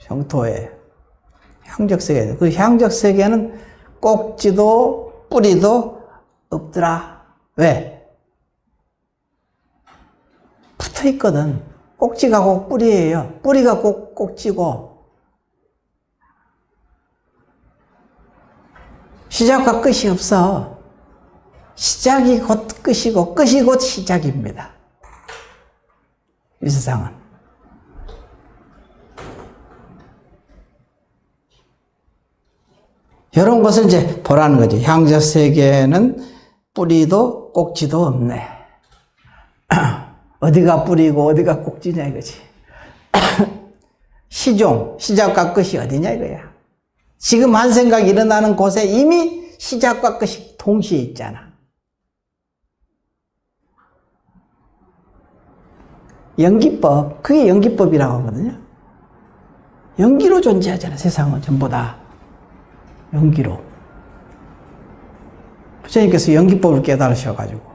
정토에 향적 세계. 그 향적 세계는 꼭지도 뿌리도 없더라. 왜? 붙어 있거든. 꼭지가 꼭 뿌리예요. 뿌리가 꼭 꼭지고 시작과 끝이 없어. 시작이 곧 끝이고 끝이 곧 시작입니다. 이 세상은. 이런 것을 이제 보라는 거죠. 향적 세계는 뿌리도 꼭지도 없네. 어디가 뿌리고 어디가 꼭지냐 이거지. 시작과 끝이 어디냐 이거야. 지금 한 생각이 일어나는 곳에 이미 시작과 끝이 동시에 있잖아. 연기법, 그게 연기법이라고 하거든요. 연기로 존재하잖아, 세상은 전부 다. 연기로. 부처님께서 연기법을 깨달으셔가지고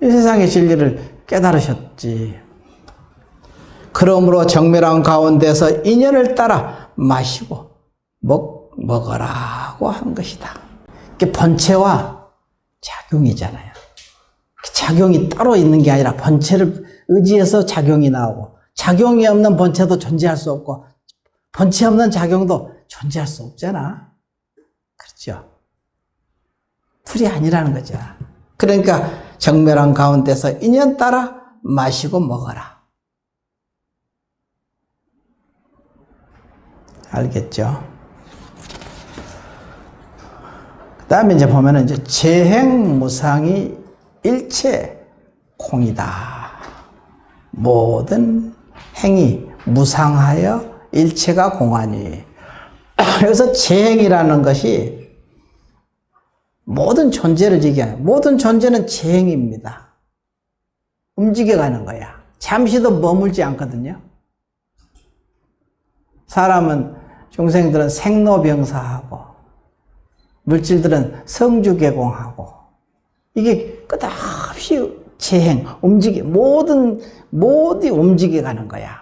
이 세상의 진리를 깨달으셨지. 그러므로 정멸한 가운데서 인연을 따라 마시고 먹어라고 하는 것이다. 이게 본체와 작용이잖아요. 작용이 따로 있는 게 아니라 본체를 의지해서 작용이 나오고, 작용이 없는 본체도 존재할 수 없고 본체 없는 작용도 존재할 수 없잖아. 그렇죠? 풀이 아니라는 거죠. 그러니까 정멸한 가운데서 인연 따라 마시고 먹어라. 알겠죠? 그 다음에 이제 보면은 이제 재행무상이 일체 공이다. 모든 행이 무상하여 일체가 공하니. 그래서 재행이라는 것이 모든 존재를 얘기하는, 모든 존재는 재행입니다. 움직여가는 거야. 잠시도 머물지 않거든요. 사람은, 중생들은 생로병사하고, 물질들은 성주개공하고, 이게 끝없이 재행, 모두 움직여가는 거야.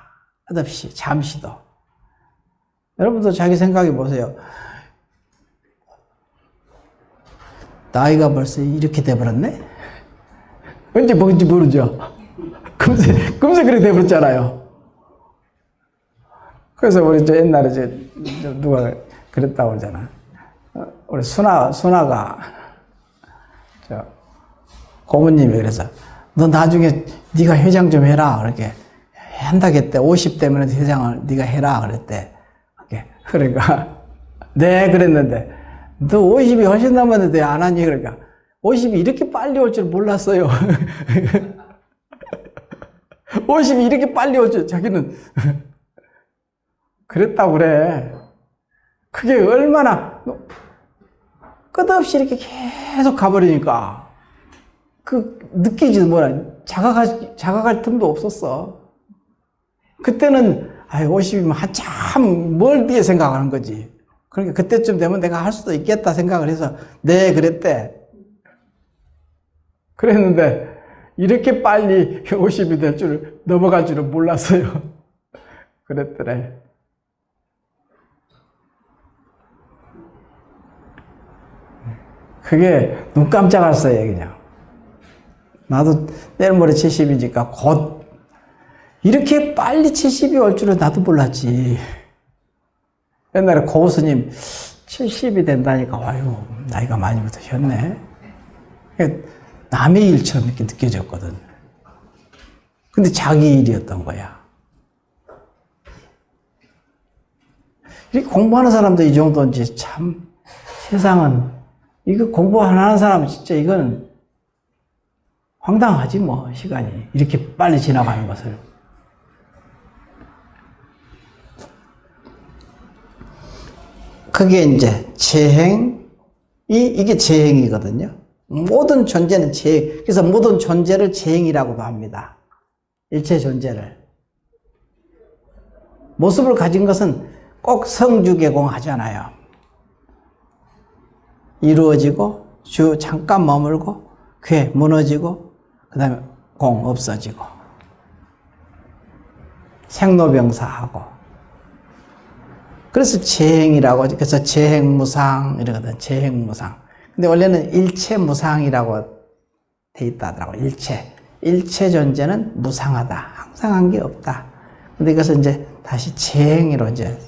끝없이, 잠시도. 여러분도 자기 생각해 보세요. 나이가 벌써 이렇게 돼버렸네? 언제 뭔지 모르죠? 금세 그렇게 돼버렸잖아요. 그래서 우리 옛날에 누가 그랬다고 그러잖아. 우리 순아가, 고모님이 그래서, 너 나중에 네가 회장 좀 해라. 그렇게 한다겠대. 50 되면 회장을 네가 해라. 그랬대. 그러니까, 네, 그랬는데, 너 50이 훨씬 넘었는데 안 하니? 그러니까, 50이 이렇게 빨리 올 줄 몰랐어요. 50이 이렇게 빨리 올 줄 자기는 그랬다고 그래. 그게 얼마나 끝없이 이렇게 계속 가버리니까 느끼지도 뭐라 자각할 틈도 없었어. 그때는 50이면 한참 멀디에 생각하는 거지. 그러니까 그때쯤 되면 내가 할 수도 있겠다 생각을 해서 네 그랬대. 그랬는데 이렇게 빨리 50이 될 줄 넘어갈 줄은 몰랐어요. 그랬더래. 그게 눈 깜짝할 새에 그냥. 나도 내일 모레 70이니까 곧 이렇게 빨리 70이 올 줄은 나도 몰랐지. 옛날에 고스님 70이 된다니까 아유 나이가 많이 드셨네. 남의 일처럼 이렇게 느껴졌거든. 근데 자기 일이었던 거야. 이렇게 공부하는 사람도 이 정도인지 참 세상은 이거 공부 안 하는 사람 진짜 이건 황당하지 뭐 시간이 이렇게 빨리 지나가는 것을. 그게 이제 이게 재행이거든요. 모든 존재는 재행. 그래서 모든 존재를 재행이라고도 합니다. 일체 존재를. 모습을 가진 것은 꼭 성주개공하잖아요. 이루어지고 잠깐 머물고 괴 무너지고 그 다음에 공 없어지고 생로병사하고 그래서 재행이라고 그래서 재행무상 이러거든. 재행무상. 근데 원래는 일체무상이라고 돼 있다 하더라고. 일체 존재는 무상하다. 항상한 게 없다. 근데 이것을 이제 다시 재행으로 이제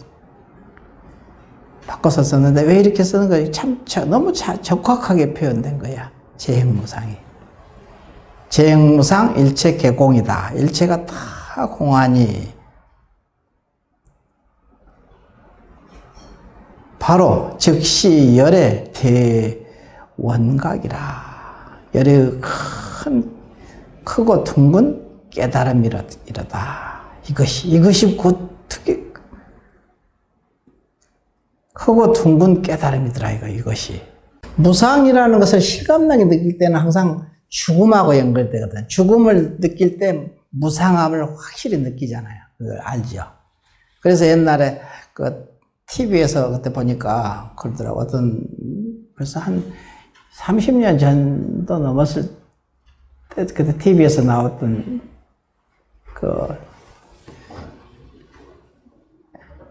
바꿔서 썼는데 왜 이렇게 쓰는 거야? 참 너무 적확하게 표현된 거야. 재행무상이. 재행무상 일체 개공이다. 일체가 다 공하니 바로 즉시 열의 대원각이라. 열의 크고 둥근 깨달음이로다. 이것이 곧 크고 둥근 깨달음이더라. 이것이. 무상이라는 것을 실감나게 느낄 때는 항상 죽음하고 연결되거든. 죽음을 느낄 때 무상함을 확실히 느끼잖아요. 그걸 알죠. 그래서 옛날에 TV에서 그때 보니까 그러더라고. 벌써 한 30년 전도 넘었을 때, 그때 TV에서 나왔던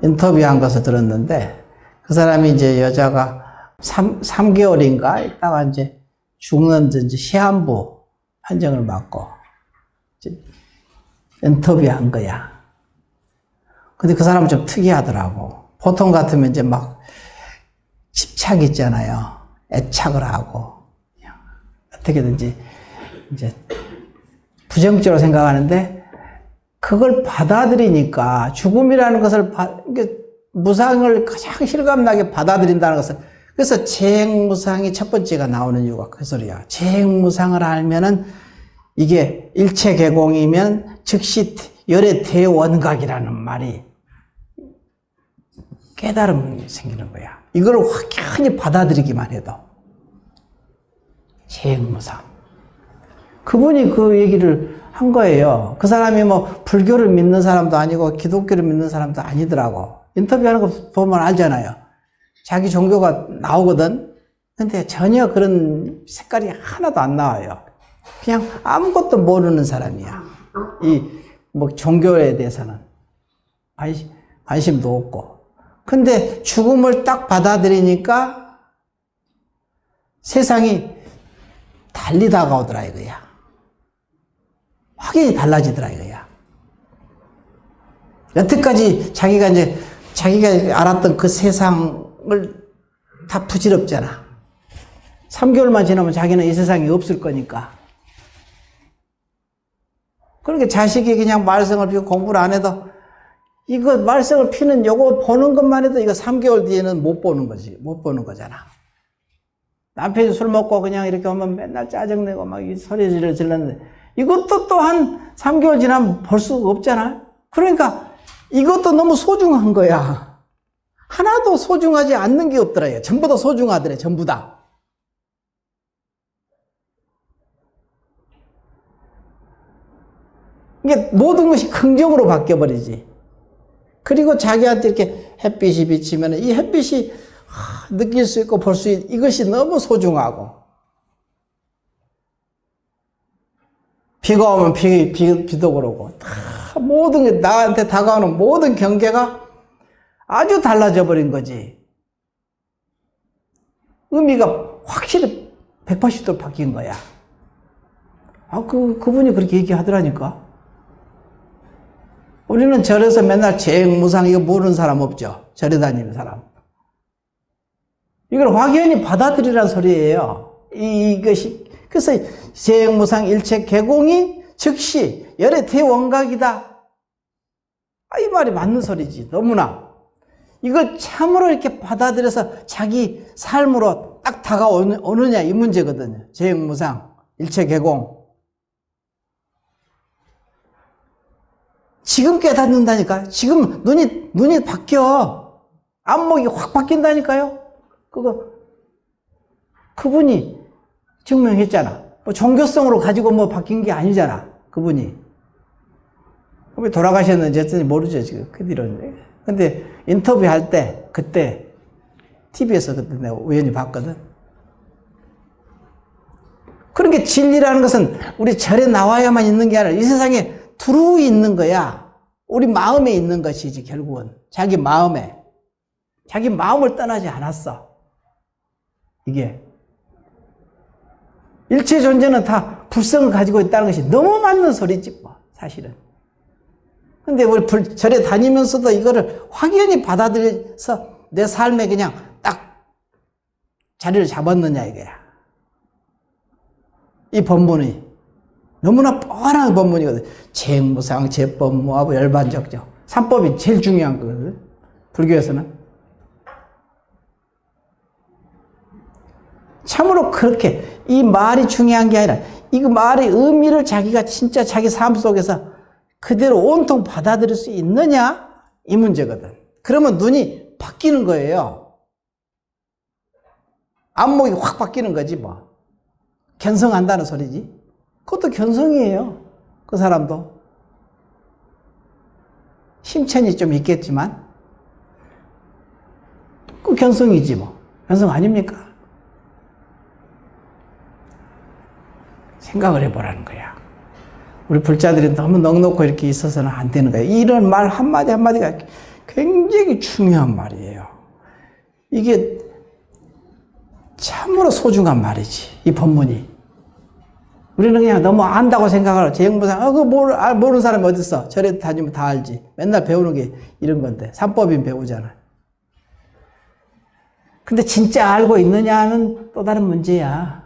인터뷰한 것을 들었는데, 그 사람이 이제 여자가 3개월인가 있다가 이제 죽는 이제 시한부 판정을 받고, 이제 인터뷰한 거야. 근데 그 사람은 좀 특이하더라고. 보통 같으면 이제 막 집착 있잖아요. 애착을 하고 어떻게든지 이제 부정적으로 생각하는데 그걸 받아들이니까 죽음이라는 것을 무상을 가장 실감나게 받아들인다는 것을. 그래서 재행무상이 첫 번째가 나오는 이유가 그 소리야. 재행무상을 알면은 이게 일체개공이면 즉시 열의 대원각이라는 말이 깨달음이 생기는 거야. 이걸 확연히 받아들이기만 해도. 재행무상. 그분이 그 얘기를 한 거예요. 그 사람이 뭐 불교를 믿는 사람도 아니고 기독교를 믿는 사람도 아니더라고. 인터뷰하는 거 보면 알잖아요. 자기 종교가 나오거든. 근데 전혀 그런 색깔이 하나도 안 나와요. 그냥 아무것도 모르는 사람이야. 뭐 종교에 대해서는 관심도 없고. 근데 죽음을 딱 받아들이니까 세상이 달리 다가오더라 이거야. 확연히 달라지더라 이거야. 여태까지 자기가 알았던 그 세상을 다 부질없잖아. 3개월만 지나면 자기는 이 세상이 없을 거니까. 그러니까 자식이 그냥 말썽을 피우고 공부를 안 해도 이거 말썽을 피는 요거 보는 것만 해도 이거 3개월 뒤에는 못 보는 거지. 못 보는 거잖아. 남편이 술 먹고 그냥 이렇게 오면 맨날 짜증내고 막 소리를 질렀는데 이것도 또 한 3개월 지나면 볼 수가 없잖아. 그러니까 이것도 너무 소중한 거야. 하나도 소중하지 않는 게 없더라. 전부 다 소중하더래. 전부 다. 이게 모든 것이 긍정으로 바뀌어버리지. 그리고 자기한테 이렇게 햇빛이 비치면 이 햇빛이 느낄 수 있고 볼 수 있고 이것이 너무 소중하고, 비가 오면 비도 그러고 다 모든 게 나한테 다가오는 모든 경계가 아주 달라져 버린 거지. 의미가 확실히 180도로 바뀐 거야. 그분이 그렇게 얘기하더라니까. 우리는 절에서 맨날 재행무상 이거 모르는 사람 없죠. 절에 다니는 사람. 이걸 확연히 받아들이란 소리예요. 이것이 그래서 재행무상 일체 개공이 즉시 열의 대원각이다. 이 말이 맞는 소리지. 너무나 이걸 참으로 이렇게 받아들여서 자기 삶으로 딱 다가오느냐 이 문제거든요. 재행무상 일체 개공. 지금 깨닫는다니까. 지금 눈이 바뀌어. 안목이 확 바뀐다니까요. 그분이 증명했잖아. 뭐 종교성으로 가지고 뭐 바뀐 게 아니잖아. 그분이. 돌아가셨는지 어쩐지 모르죠, 지금. 그 뒤로는. 근데 인터뷰 할 때, 그때, TV에서 그때 내가 우연히 봤거든. 그런 게 진리라는 것은 우리 절에 나와야만 있는 게 아니라 이 세상에 두루 있는 거야. 우리 마음에 있는 것이지, 결국은. 자기 마음에. 자기 마음을 떠나지 않았어. 이게. 일체 존재는 다 불성을 가지고 있다는 것이 너무 맞는 소리지, 뭐, 사실은. 근데 우리 절에 다니면서도 이거를 확연히 받아들여서 내 삶에 그냥 딱 자리를 잡았느냐, 이거야. 이 법문이. 너무나 뻔한 법문이거든. 재행무상, 재법무하고 열반적정. 삼법이 제일 중요한 거거든. 불교에서는. 참으로 그렇게 이 말이 중요한 게 아니라 이 말의 의미를 자기가 진짜 자기 삶 속에서 그대로 온통 받아들일 수 있느냐? 이 문제거든. 그러면 눈이 바뀌는 거예요. 안목이 확 바뀌는 거지 뭐. 견성한다는 소리지. 그것도 견성이에요. 그 사람도. 심천이 좀 있겠지만 그 견성이지 뭐. 견성 아닙니까? 생각을 해보라는 거야. 우리 불자들이 너무 넉넉고 이렇게 있어서는 안 되는 거야. 이런 말 한마디 한마디가 굉장히 중요한 말이에요. 이게 참으로 소중한 말이지. 이 법문이. 우리는 그냥 너무 안다고 생각하고 재행무상 그거 모르는 사람이 어딨어. 절에 다니면 다 알지. 맨날 배우는 게 이런 건데. 삼법인 배우잖아. 근데 진짜 알고 있느냐는 또 다른 문제야.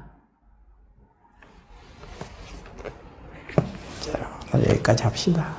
자, 오늘 여기까지 합시다.